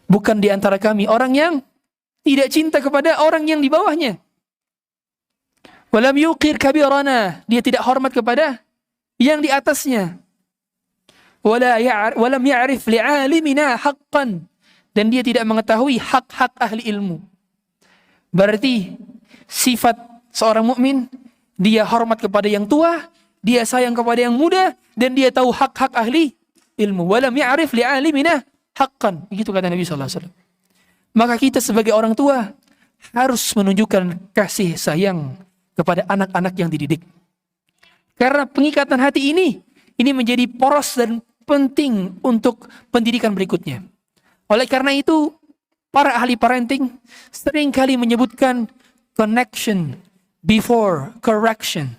Bukan di antara kami orang yang tidak cinta kepada orang yang di bawahnya. Walam yuqir kabirana. Dia tidak hormat kepada yang di atasnya. Walam ya'rif li'alimina haqqan. Dan dia tidak mengetahui hak-hak ahli ilmu. Berarti sifat seorang mukmin, dia hormat kepada yang tua, dia sayang kepada yang muda, dan dia tahu hak-hak ahli ilmu. Walam ya'rif li'alimina haqqan. Begitu kata Nabi SAW. Maka kita sebagai orang tua harus menunjukkan kasih sayang kepada anak-anak yang dididik. Karena pengikatan hati ini menjadi poros dan penting untuk pendidikan berikutnya. Oleh karena itu, para ahli parenting seringkali menyebutkan connection before correction.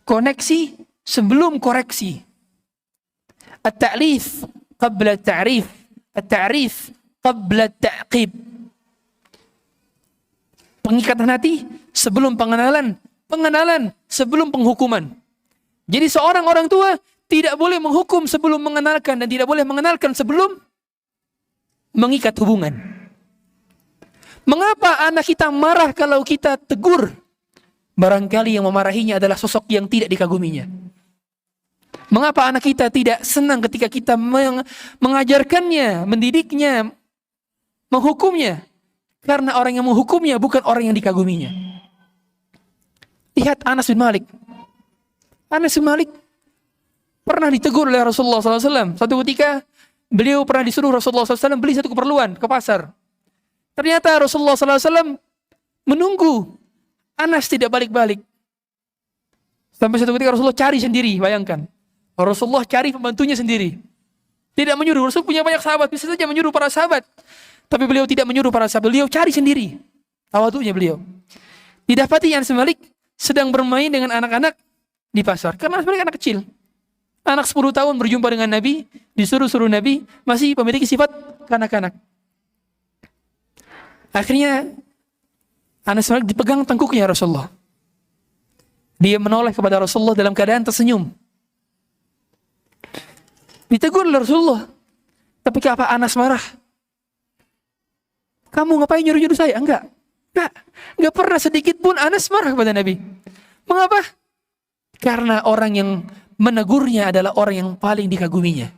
Koneksi sebelum koreksi. At-ta'lif qabla at-ta'rif. At-ta'rif qabla at-ta'qib. Pengikatan hati sebelum pengenalan. Pengenalan sebelum penghukuman. Jadi seorang orang tua tidak boleh menghukum sebelum mengenalkan dan tidak boleh mengenalkan sebelum mengikat hubungan. Mengapa anak kita marah kalau kita tegur? Barangkali yang memarahinya adalah sosok yang tidak dikaguminya. Mengapa anak kita tidak senang ketika kita mengajarkannya, mendidiknya, menghukumnya? Karena orang yang menghukumnya bukan orang yang dikaguminya. Lihat Anas bin Malik. Anas bin Malik pernah ditegur oleh Rasulullah SAW. Satu ketika beliau pernah disuruh Rasulullah SAW beli satu keperluan ke pasar. Ternyata Rasulullah SAW menunggu Anas tidak balik-balik. Sampai satu ketika Rasulullah cari sendiri, bayangkan. Rasulullah cari pembantunya sendiri. Tidak menyuruh. Rasul punya banyak sahabat, bisa saja menyuruh para sahabat. Tapi beliau tidak menyuruh para sahabat. Beliau cari sendiri. Tawadhu'nya beliau. Didapati Anas bin Malik sedang bermain dengan anak-anak di pasar. Karena Anas bin Malik anak kecil. Anak 10 tahun berjumpa dengan Nabi, disuruh-suruh Nabi, masih memiliki sifat kanak-kanak. Akhirnya Anas bin Malik dipegang tengkuknya Rasulullah. Dia menoleh kepada Rasulullah dalam keadaan tersenyum. Ditegur oleh Rasulullah. Tapi apa Anas marah? Kamu ngapain nyuruh-nyuruh saya? Enggak pernah sedikit pun Anas marah kepada Nabi. Mengapa? Karena orang yang menegurnya adalah orang yang paling dikaguminya.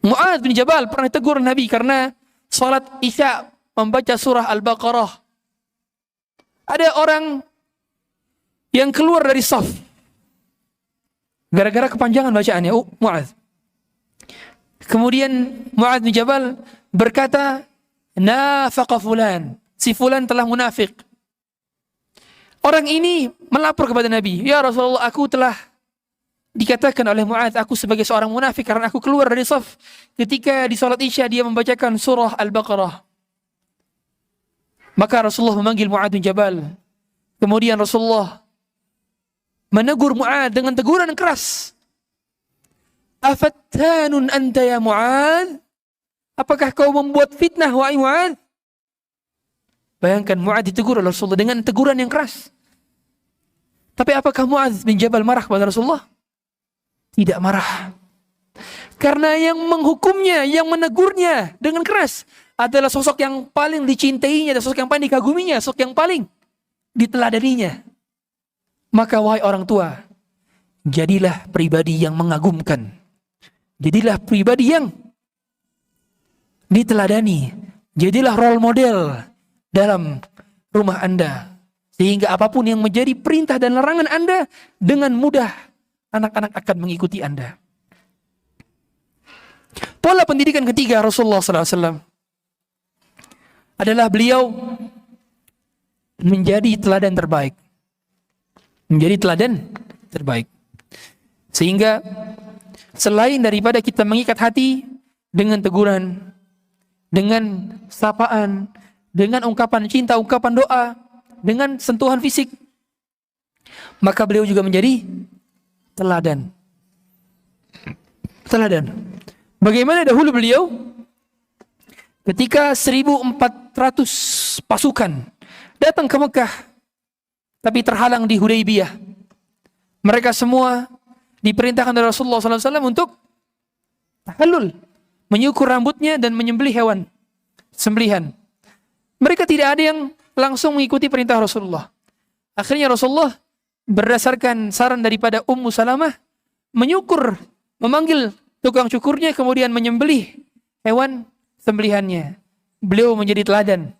Mu'adz bin Jabal pernah tegur Nabi karena salat Isya membaca surah Al-Baqarah. Ada orang yang keluar dari saf gara-gara kepanjangan bacaannya. Mu'adz. Kemudian Mu'adz bin Jabal berkata, nafaqa fulan. Si fulan telah munafik. Orang ini melapor kepada Nabi. Ya Rasulullah, aku telah dikatakan oleh Mu'adz, aku sebagai seorang munafik karena aku keluar dari saf ketika di salat Isya dia membacakan surah Al-Baqarah. Maka Rasulullah memanggil Mu'adz bin Jabal. Kemudian Rasulullah menegur Mu'adz dengan teguran yang keras. Afattanun anta ya Mu'adz? Apakah kau membuat fitnah wahai Mu'adz? Bayangkan Mu'adz ditegur oleh Rasulullah dengan teguran yang keras. Tapi apakah Mu'adz bin Jabal marah kepada Rasulullah? Tidak marah. Karena yang menghukumnya, yang menegurnya dengan keras adalah sosok yang paling dicintainya, sosok yang paling dikaguminya, sosok yang paling diteladaninya. Maka wahai orang tua, jadilah pribadi yang mengagumkan. Jadilah pribadi yang diteladani. Jadilah role model dalam rumah Anda. Sehingga apapun yang menjadi perintah dan larangan Anda, dengan mudah anak-anak akan mengikuti Anda. Pola pendidikan ketiga Rasulullah SAW adalah beliau menjadi teladan terbaik. Menjadi teladan terbaik. Sehingga selain daripada kita mengikat hati dengan teguran, dengan sapaan, dengan ungkapan cinta, ungkapan doa, dengan sentuhan fisik, maka beliau juga menjadi teladan. Teladan. Bagaimana dahulu beliau ketika 1.400 pasukan datang ke Mekah tapi terhalang di Hudaybiyah. Mereka semua diperintahkan oleh Rasulullah SAW untuk tahallul, menyukur rambutnya dan menyembelih hewan sembelihan. Mereka tidak ada yang langsung mengikuti perintah Rasulullah. Akhirnya Rasulullah berdasarkan saran daripada Ummu Salamah menyukur, memanggil tukang cukurnya, kemudian menyembelih hewan sembelihannya. Beliau menjadi teladan.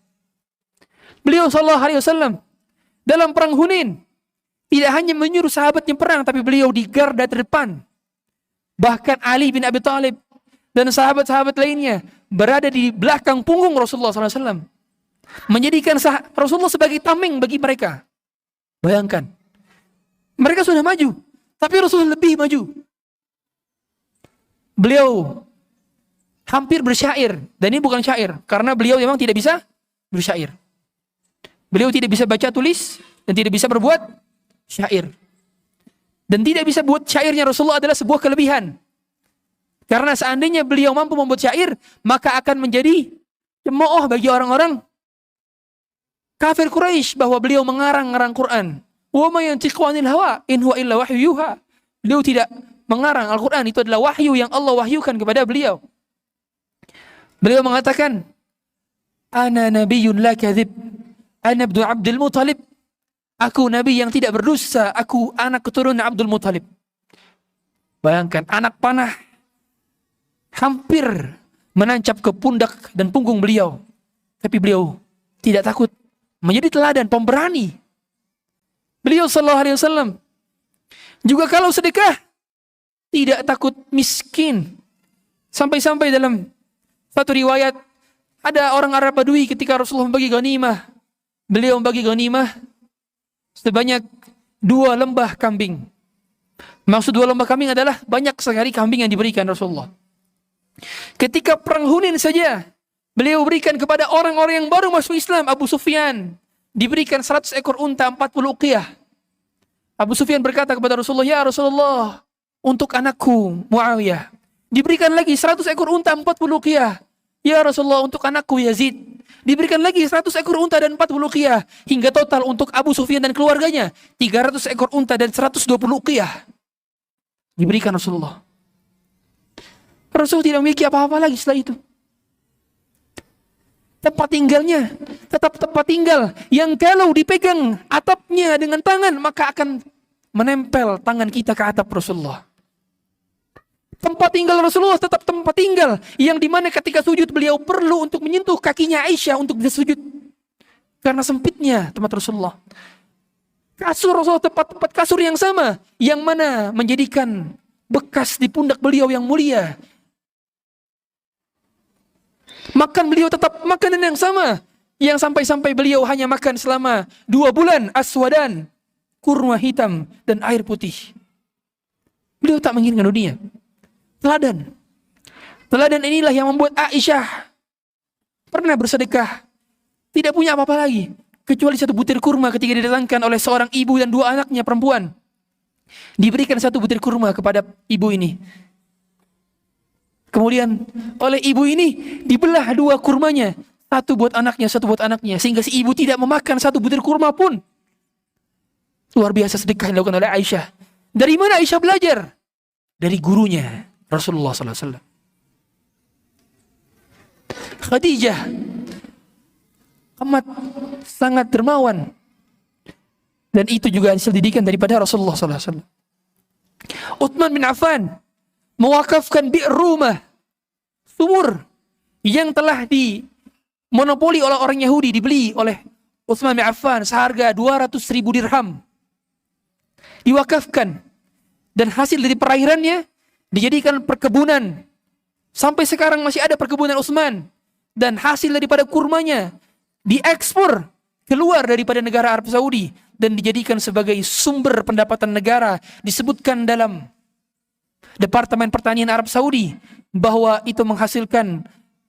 Beliau SAW dalam perang Hunain tidak hanya menyuruh sahabatnya perang, tapi beliau di garda terdepan. Bahkan Ali bin Abi Thalib dan sahabat-sahabat lainnya berada di belakang punggung Rasulullah SAW, menjadikan Rasulullah sebagai tameng bagi mereka. Bayangkan, mereka sudah maju, tapi Rasulullah lebih maju. Beliau hampir bersyair. Dan ini bukan syair, karena beliau memang tidak bisa bersyair. Beliau tidak bisa baca tulis dan tidak bisa berbuat syair. Dan tidak bisa buat syairnya Rasulullah adalah sebuah kelebihan. Karena seandainya beliau mampu membuat syair, maka akan menjadi cemooh bagi orang-orang kafir Quraisy bahwa beliau mengarang-ngarang Quran. Wa ma yantiqu 'anil hawa in huwa illa wahyu yuha. Beliau tidak mengarang Al-Quran, itu adalah wahyu yang Allah wahyukan kepada beliau. Beliau mengatakan, Ana nabiyyun la kadhib, ana ibnu Abdul Muthalib. Aku nabi yang tidak berdusta, aku anak keturunan Abdul Muthalib. Bayangkan, anak panah hampir menancap ke pundak dan punggung beliau. Tapi beliau tidak takut, menjadi teladan, pemberani. Beliau sallallahu alaihi wasallam juga kalau sedekah tidak takut miskin. Sampai-sampai dalam satu riwayat ada orang Arab Badui ketika Rasulullah membagi ghanimah. Beliau membagi ghanimah sebanyak 2 lembah kambing. Maksud 2 lembah kambing adalah banyak sekali kambing yang diberikan Rasulullah. Ketika perang Hunain saja, beliau berikan kepada orang-orang yang baru masuk Islam. Abu Sufyan diberikan 100 ekor unta 40 uqiyah. Abu Sufyan berkata kepada Rasulullah, Ya Rasulullah, untuk anakku Muawiyah diberikan lagi 100 ekor unta 40 uqiyah. Ya Rasulullah, untuk anakku Yazid diberikan lagi 100 ekor unta dan 40 uqiyah. Hingga total untuk Abu Sufyan dan keluarganya 300 ekor unta dan 120 uqiyah diberikan Rasulullah. Rasul tidak memiliki apa-apa lagi setelah itu. Tempat tinggalnya tetap tempat tinggal yang kalau dipegang atapnya dengan tangan maka akan menempel tangan kita ke atap Rasulullah. Tempat tinggal Rasulullah tetap tempat tinggal yang dimana ketika sujud beliau perlu untuk menyentuh kakinya Aisyah untuk bisa sujud karena sempitnya tempat Rasulullah. Kasur Rasulullah tempat kasur yang sama yang mana menjadikan bekas di pundak beliau yang mulia. Makan beliau tetap makanan yang sama. Yang sampai-sampai beliau hanya makan selama 2 bulan aswadan, kurma hitam dan air putih. Beliau tak menginginkan dunia. Teladan. Teladan inilah yang membuat Aisyah pernah bersedekah. Tidak punya apa-apa lagi. Kecuali 1 butir kurma ketika didatangkan oleh seorang ibu dan 2 anaknya perempuan. Diberikan 1 butir kurma kepada ibu ini. Kemudian oleh ibu ini dibelah 2 kurmanya. 1 buat anaknya, 1 buat anaknya. Sehingga si ibu tidak memakan 1 butir kurma pun. Luar biasa sedekah yang dilakukan oleh Aisyah. Dari mana Aisyah belajar? Dari gurunya Rasulullah SAW. Khadijah amat sangat dermawan. Dan itu juga hasil didikan daripada Rasulullah SAW. Uthman bin Affan mewakafkan bi'r rumah, sumur yang telah dimonopoli oleh orang Yahudi, dibeli oleh Uthman bin Affan seharga 200.000 dirham. Diwakafkan dan hasil dari perairannya dijadikan perkebunan. Sampai sekarang masih ada perkebunan Utsman dan hasil daripada kurmanya diekspor keluar daripada negara Arab Saudi dan dijadikan sebagai sumber pendapatan negara. Disebutkan dalam Departemen Pertanian Arab Saudi bahwa itu menghasilkan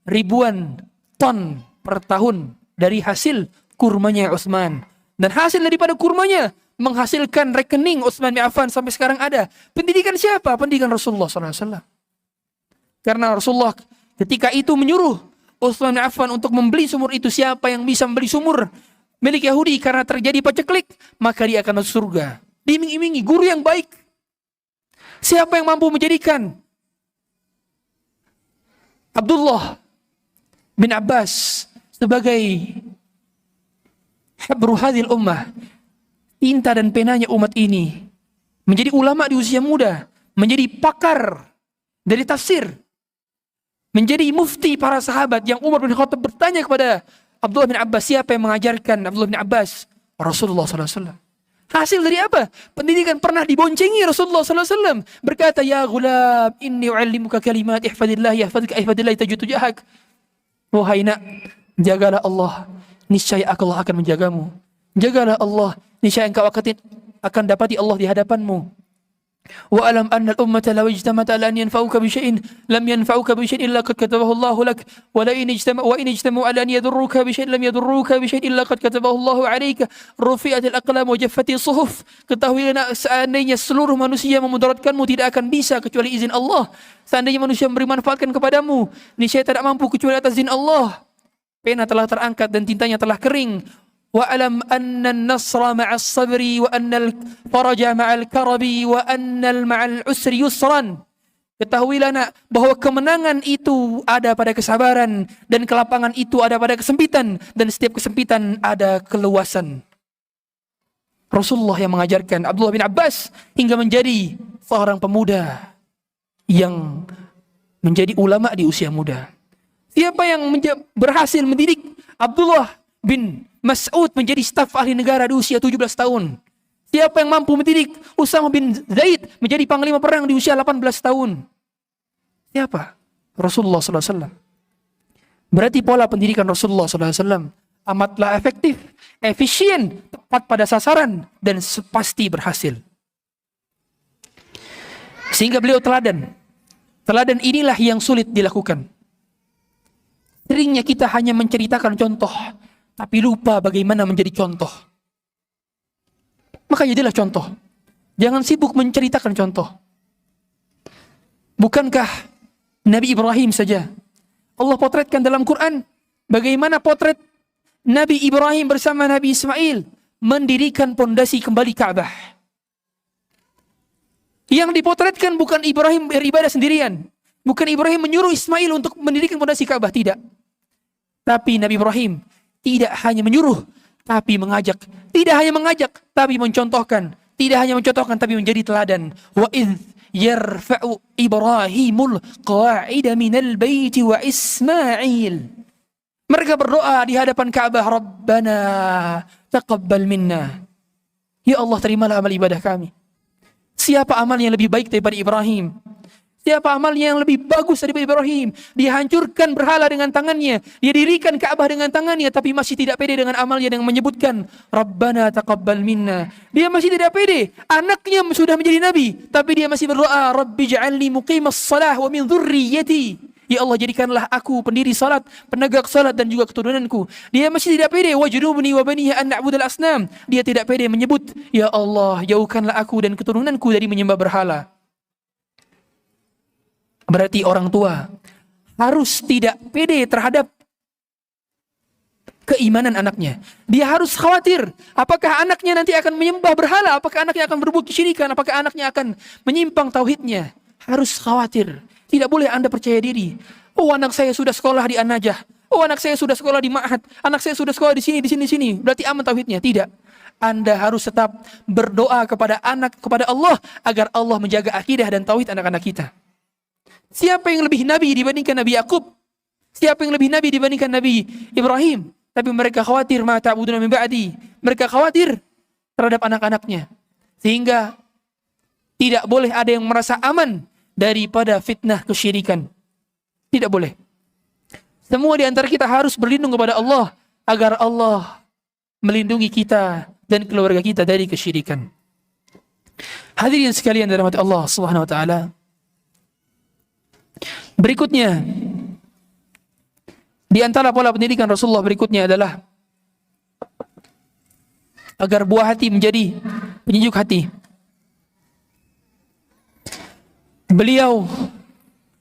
ribuan ton per tahun dari hasil kurmanya Utsman. Dan hasil daripada kurmanya menghasilkan rekening Utsman bin Affan sampai sekarang ada. Pendidikan siapa? Pendidikan Rasulullah SAW. Karena Rasulullah ketika itu menyuruh Utsman bin Affan untuk membeli sumur itu. Siapa yang bisa membeli sumur milik Yahudi karena terjadi paceklik, maka dia akan masuk surga. Diiming-imingi guru yang baik. Siapa yang mampu menjadikan Abdullah bin Abbas sebagai habru hadhil ummah, tinta dan penanya umat ini, menjadi ulama di usia muda, menjadi pakar dari tafsir, menjadi mufti para sahabat yang Umar bin Khattab bertanya kepada Abdullah bin Abbas, siapa yang mengajarkan Abdullah bin Abbas? Rasulullah SAW. Hasil dari apa? Pendidikan pernah diboncengi Rasulullah SAW. Berkata, ya gulam, inni u'allimuka kalimat, ihfadillah, ihfadillah, tajud tujahak. Wahai nak, jagalah Allah, niscaya Allah akan menjagamu. Jagalah Allah, niscaya engkau akan dapati Allah di hadapanmu. Wa'alam anna al-ummata law ijtama'at ala an yanfa'uka bi syai'in lam yanfa'uka bi syai'in illa qad katabahu Allahu lak wa la in ijtama'u ala an yadurruka bi syai'in lam yadurruka bi syai'in illa qad katabahu Allahu 'alaika rufi'atil aqlam wa jaffatis suhuf. Ketahuilah seandainya seluruh manusia memudaratkanmu tidak akan bisa kecuali izin Allah. Seandainya manusia memberi manfaatkan kepadamu, niscaya tidak mampu kecuali atas izin Allah. Pena telah terangkat dan tintanya telah kering. Wa'alam anna an-nasra ma'as sabri wa anna al-faraja ma'al karabi wa anna ma'al usri yusran. Ketahuilah nak bahwa kemenangan itu ada pada kesabaran dan kelapangan itu ada pada kesempitan dan setiap kesempitan ada keluasan. Rasulullah yang mengajarkan Abdullah bin Abbas hingga menjadi seorang pemuda yang menjadi ulama di usia muda. Siapa yang berhasil mendidik Abdullah bin Mas'ud menjadi staf ahli negara di usia 17 tahun? Siapa yang mampu mendidik Usama bin Zaid menjadi panglima perang di usia 18 tahun? Siapa? Rasulullah SAW. Berarti pola pendidikan Rasulullah SAW amatlah efektif, efisien, tepat pada sasaran, dan pasti berhasil. Sehingga beliau teladan. Teladan inilah yang sulit dilakukan. Seringnya kita hanya menceritakan contoh, tapi lupa bagaimana menjadi contoh. Maka jadilah contoh. Jangan sibuk menceritakan contoh. Bukankah Nabi Ibrahim saja Allah potretkan dalam Quran bagaimana potret Nabi Ibrahim bersama Nabi Ismail mendirikan pondasi kembali Ka'bah. Yang dipotretkan bukan Ibrahim beribadah sendirian, bukan Ibrahim menyuruh Ismail untuk mendirikan pondasi Ka'bah, tidak. Tapi Nabi Ibrahim tidak hanya menyuruh, tapi mengajak. Tidak hanya mengajak, tapi mencontohkan. Tidak hanya mencontohkan, tapi menjadi teladan. Wa idh yarfa'u Ibrahimul qa'ida minal baiti wa Ismail. Mereka berdoa di hadapan Ka'bah, Rabbana taqabbal minna. Ya Allah, terimalah amal ibadah kami. Siapa amal yang lebih baik daripada Ibrahim? Siapa amalnya yang lebih bagus daripada Ibrahim? Dia hancurkan berhala dengan tangannya. Dia dirikan Ka'bah dengan tangannya. Tapi masih tidak pede dengan amalnya yang menyebutkan Rabbana taqabbal minna. Dia masih tidak pede. Anaknya sudah menjadi nabi. Tapi dia masih berdoa, Rabbi ja'alni muqimas salah wa min dhurriyyati. Ya Allah, jadikanlah aku pendiri salat, penegak salat dan juga keturunanku. Dia masih tidak pede. Wajnubni wa baniya an na'budal asnam. Dia tidak pede menyebut, Ya Allah, jauhkanlah aku dan keturunanku dari menyembah berhala. Berarti orang tua harus tidak pede terhadap keimanan anaknya. Dia harus khawatir, apakah anaknya nanti akan menyembah berhala, apakah anaknya akan berbuat kesyirikan, apakah anaknya akan menyimpang tauhidnya. Harus khawatir. Tidak boleh Anda percaya diri. Oh, anak saya sudah sekolah di An-Najah. Oh, anak saya sudah sekolah di Ma'had. Anak saya sudah sekolah di sini, di sini, di sini. Berarti aman tauhidnya. Tidak. Anda harus tetap berdoa kepada Allah agar Allah menjaga akidah dan tauhid anak-anak kita. Siapa yang lebih nabi dibandingkan Nabi Yakub? Siapa yang lebih nabi dibandingkan Nabi Ibrahim? Tapi mereka khawatir ma ta'buduna min ba'di. Mereka khawatir terhadap anak-anaknya. Sehingga tidak boleh ada yang merasa aman daripada fitnah kesyirikan. Tidak boleh. Semua di antara kita harus berlindung kepada Allah agar Allah melindungi kita dan keluarga kita dari kesyirikan. Hadirin sekalian dirahmati Allah Subhanahu wa taala. Berikutnya, di antara pola pendidikan Rasulullah berikutnya adalah agar buah hati menjadi penyejuk hati. Beliau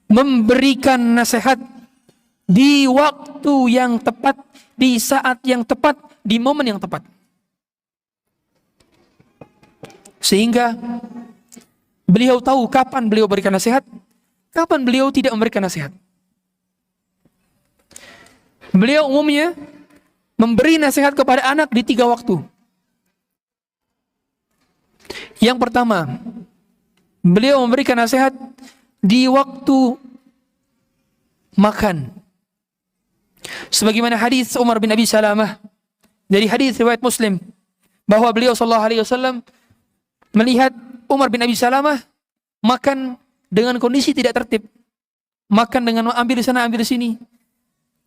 memberikan nasihat di waktu yang tepat, di saat yang tepat, di momen yang tepat. Sehingga beliau tahu kapan beliau berikan nasihat, kapan beliau tidak memberikan nasihat. Beliau umumnya memberi nasihat kepada anak di 3 waktu. Yang pertama, beliau memberikan nasihat di waktu makan. Sebagaimana hadis Umar bin Abi Salamah dari hadis riwayat Muslim bahwa beliau sallallahu alaihi wasallam melihat Umar bin Abi Salamah makan dengan kondisi tidak tertib. Makan dengan ambil di sana, ambil di sini.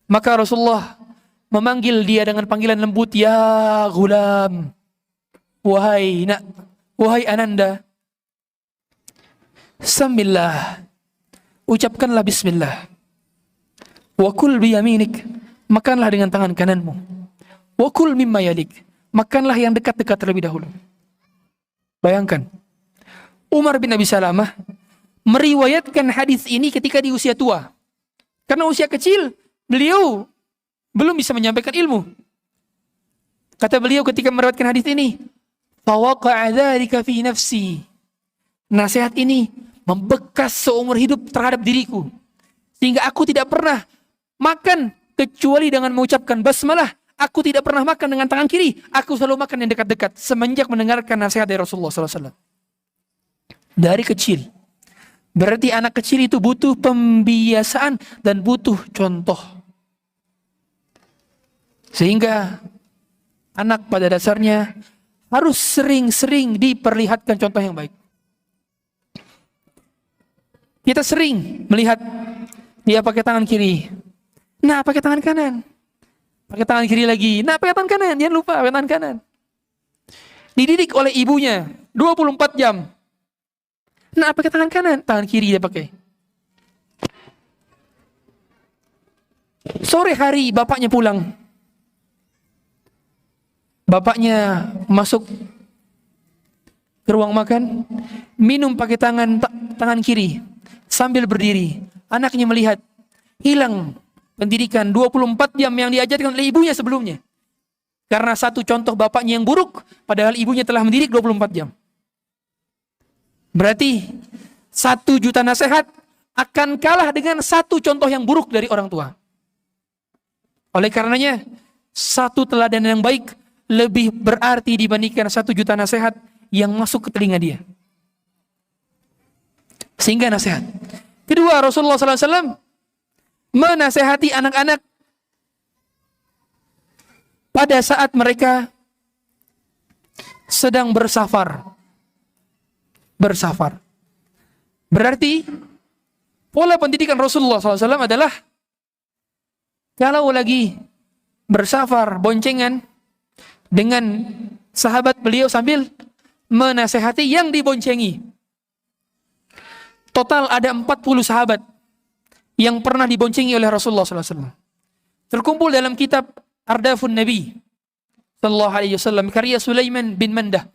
Maka Rasulullah memanggil dia dengan panggilan lembut, Ya gulam, wahai nak, wahai ananda. Samillah, ucapkanlah bismillah. Wa kul biyaminik, makanlah dengan tangan kananmu. Wa kul mimma yalik, makanlah yang dekat-dekat terlebih dahulu. Bayangkan, Umar bin Abi Salamah meriwayatkan hadis ini ketika di usia tua. Karena usia kecil, beliau belum bisa menyampaikan ilmu. Kata beliau ketika meriwayatkan hadis ini, fawaqa'a dzalika fi nafsi. Nasihat ini membekas seumur hidup terhadap diriku. Sehingga aku tidak pernah makan kecuali dengan mengucapkan basmalah. Aku tidak pernah makan dengan tangan kiri. Aku selalu makan yang dekat-dekat semenjak mendengarkan nasihat dari Rasulullah SAW. Dari kecil. Berarti anak kecil itu butuh pembiasaan dan butuh contoh. Sehingga anak pada dasarnya harus sering-sering diperlihatkan contoh yang baik. Kita sering melihat dia pakai tangan kiri. Nah, pakai tangan kanan. Pakai tangan kiri lagi. Nah, pakai tangan kanan. Jangan lupa pakai tangan kanan. Dididik oleh ibunya 24 jam. Nah, pakai tangan kanan. Tangan kiri dia pakai. Sore hari bapaknya pulang. Bapaknya masuk ke ruang makan, minum pakai tangan kiri sambil berdiri. Anaknya melihat hilang pendidikan 24 jam yang diajarkan oleh ibunya sebelumnya. Karena satu contoh bapaknya yang buruk, padahal ibunya telah mendidik 24 jam. Berarti 1 juta nasihat akan kalah dengan 1 contoh yang buruk dari orang tua. Oleh karenanya, 1 teladan yang baik lebih berarti dibandingkan 1 juta nasihat yang masuk ke telinga dia. Sehingga nasihat. Kedua, Rasulullah SAW menasehati anak-anak pada saat mereka sedang bersafar. Bersafar. Berarti pola pendidikan Rasulullah SAW adalah kalau lagi bersafar boncengan dengan sahabat beliau sambil menasehati yang diboncengi. Total ada 40 sahabat yang pernah diboncengi oleh Rasulullah SAW. Terkumpul dalam kitab Ardafun Nabi Sallallahu Alaihi Wasallam karya Sulaiman bin Mandah.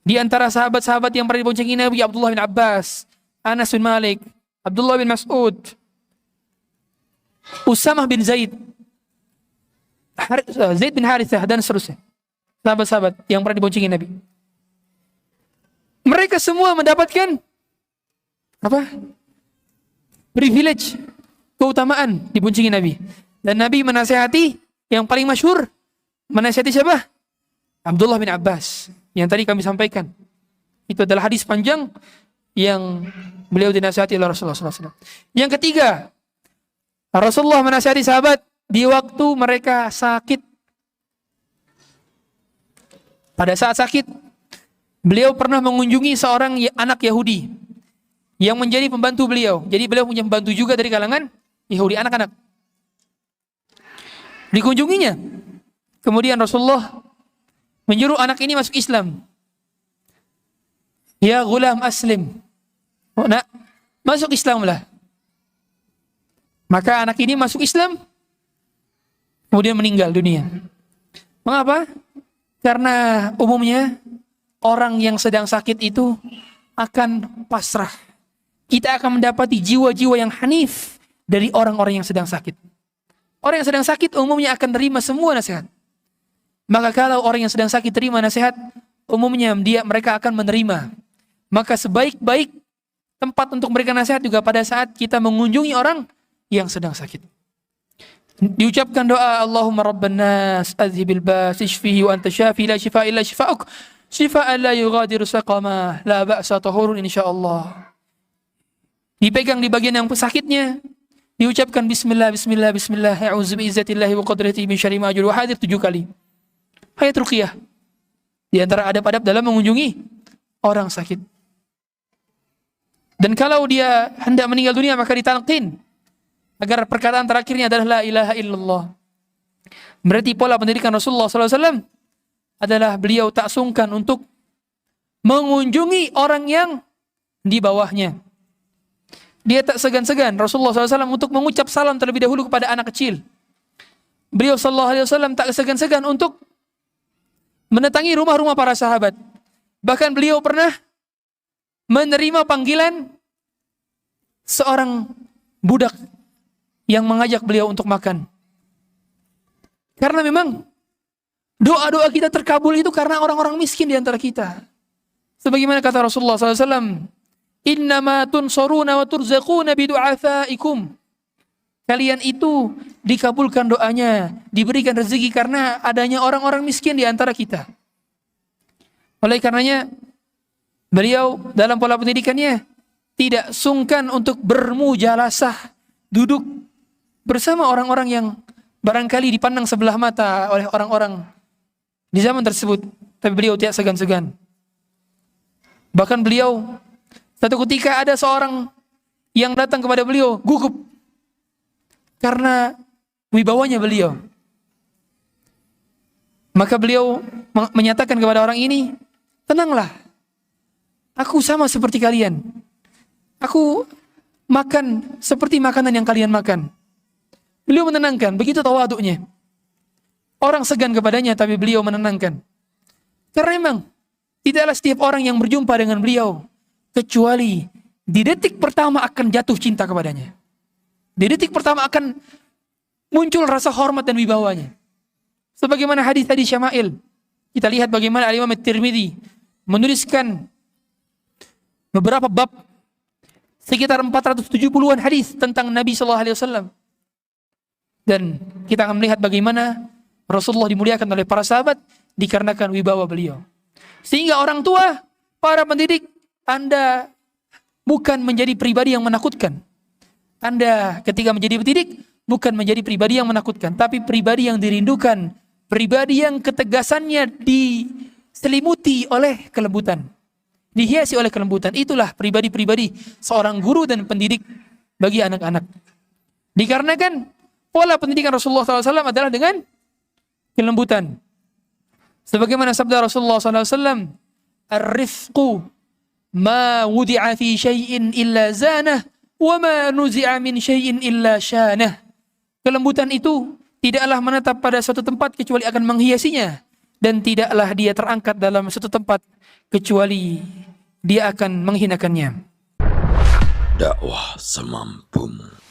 Di antara sahabat-sahabat yang pernah diboncengi Nabi, Abdullah bin Abbas, Anas bin Malik, Abdullah bin Mas'ud, Usamah bin Zaid, Zaid bin Harithah, dan seterusnya. Sahabat-sahabat yang pernah diboncengi Nabi. Mereka semua mendapatkan privilege, keutamaan diboncengi Nabi. Dan Nabi menasihati yang paling masyhur. Menasihati siapa? Abdullah bin Abbas, yang tadi kami sampaikan. Itu adalah hadis panjang yang beliau dinasihati oleh Rasulullah SAW. Yang ketiga, Rasulullah menasihati sahabat di waktu mereka sakit. Pada saat sakit, beliau pernah mengunjungi seorang anak Yahudi yang menjadi pembantu beliau. Jadi beliau punya pembantu juga dari kalangan Yahudi, anak-anak. Dikunjunginya. Kemudian Rasulullah menyuruh anak ini masuk Islam. Ya gulam aslim. Oh, nak, masuk Islamlah. Maka anak ini masuk Islam, kemudian meninggal dunia. Mengapa? Karena umumnya orang yang sedang sakit itu akan pasrah. Kita akan mendapati jiwa-jiwa yang hanif dari orang-orang yang sedang sakit. Orang yang sedang sakit umumnya akan terima semua nasihat. Maka kalau orang yang sedang sakit terima nasihat, umumnya mereka akan menerima. Maka sebaik-baik tempat untuk memberikan nasihat juga pada saat kita mengunjungi orang yang sedang sakit. Diucapkan doa, Allahumma rabban nas adhibil ba's ishfihi wa anta syafi la shifaa illa shifaa'uk shifaa'an la yughadiru saqama la ba'sa tahurun insyaallah. Dipegang di bagian yang sakitnya, diucapkan bismillah bismillah bismillah a'udzu bi'izzatillahi wa qudratihi min syarri ma ajur wa hadir 7 kali. Ayat ruqyah. Di antara adab-adab dalam mengunjungi orang sakit. Dan kalau dia hendak meninggal dunia maka ditalqin agar perkataan terakhirnya adalah la ilaha illallah. Berarti pola pendidikan Rasulullah SAW adalah beliau tak sungkan untuk mengunjungi orang yang di bawahnya. Dia tak segan-segan Rasulullah SAW untuk mengucap salam terlebih dahulu kepada anak kecil. Beliau SAW tak segan-segan untuk mendatangi rumah-rumah para sahabat. Bahkan beliau pernah menerima panggilan seorang budak yang mengajak beliau untuk makan. Karena memang doa-doa kita terkabul itu karena orang-orang miskin di antara kita. Sebagaimana kata Rasulullah SAW, innama tunsuruna wa turzaquna bidu'afaikum. Kalian itu dikabulkan doanya, diberikan rezeki karena adanya orang-orang miskin di antara kita. Oleh karenanya, beliau dalam pola pendidikannya tidak sungkan untuk bermujalasah, duduk bersama orang-orang yang barangkali dipandang sebelah mata oleh orang-orang di zaman tersebut. Tapi beliau tidak segan-segan. Bahkan beliau satu ketika ada seorang yang datang kepada beliau, gugup karena wibawanya beliau. Maka beliau menyatakan kepada orang ini, tenanglah, aku sama seperti kalian. Aku makan seperti makanan yang kalian makan. Beliau menenangkan, begitu tawaduknya. Orang segan kepadanya, tapi beliau menenangkan. Karena memang tidaklah setiap orang yang berjumpa dengan beliau kecuali di detik pertama akan jatuh cinta kepadanya. Di detik pertama akan muncul rasa hormat dan wibawanya. Sebagaimana hadis-hadis syama'il. Kita lihat bagaimana Al-Imam At-Tirmidzi menuliskan beberapa bab, sekitar 470-an hadis tentang Nabi SAW. Dan kita akan melihat bagaimana Rasulullah dimuliakan oleh para sahabat dikarenakan wibawa beliau. Sehingga orang tua, para pendidik, Anda bukan menjadi pribadi yang menakutkan. Anda ketika menjadi pendidik bukan menjadi pribadi yang menakutkan, tapi pribadi yang dirindukan, pribadi yang ketegasannya diselimuti oleh kelembutan, dihiasi oleh kelembutan. Itulah pribadi-pribadi seorang guru dan pendidik bagi anak-anak. Dikarenakan pola pendidikan Rasulullah SAW adalah dengan kelembutan. Sebagaimana sabda Rasulullah SAW, ar-rifqu ma wudi'a fi syai'in illa zanah, wa ma nuzi'a min syai'in illa syanah. Kelembutan itu tidaklah menetap pada suatu tempat kecuali akan menghiasinya, dan tidaklah dia terangkat dalam suatu tempat kecuali dia akan menghinakannya. Dakwah semampumu.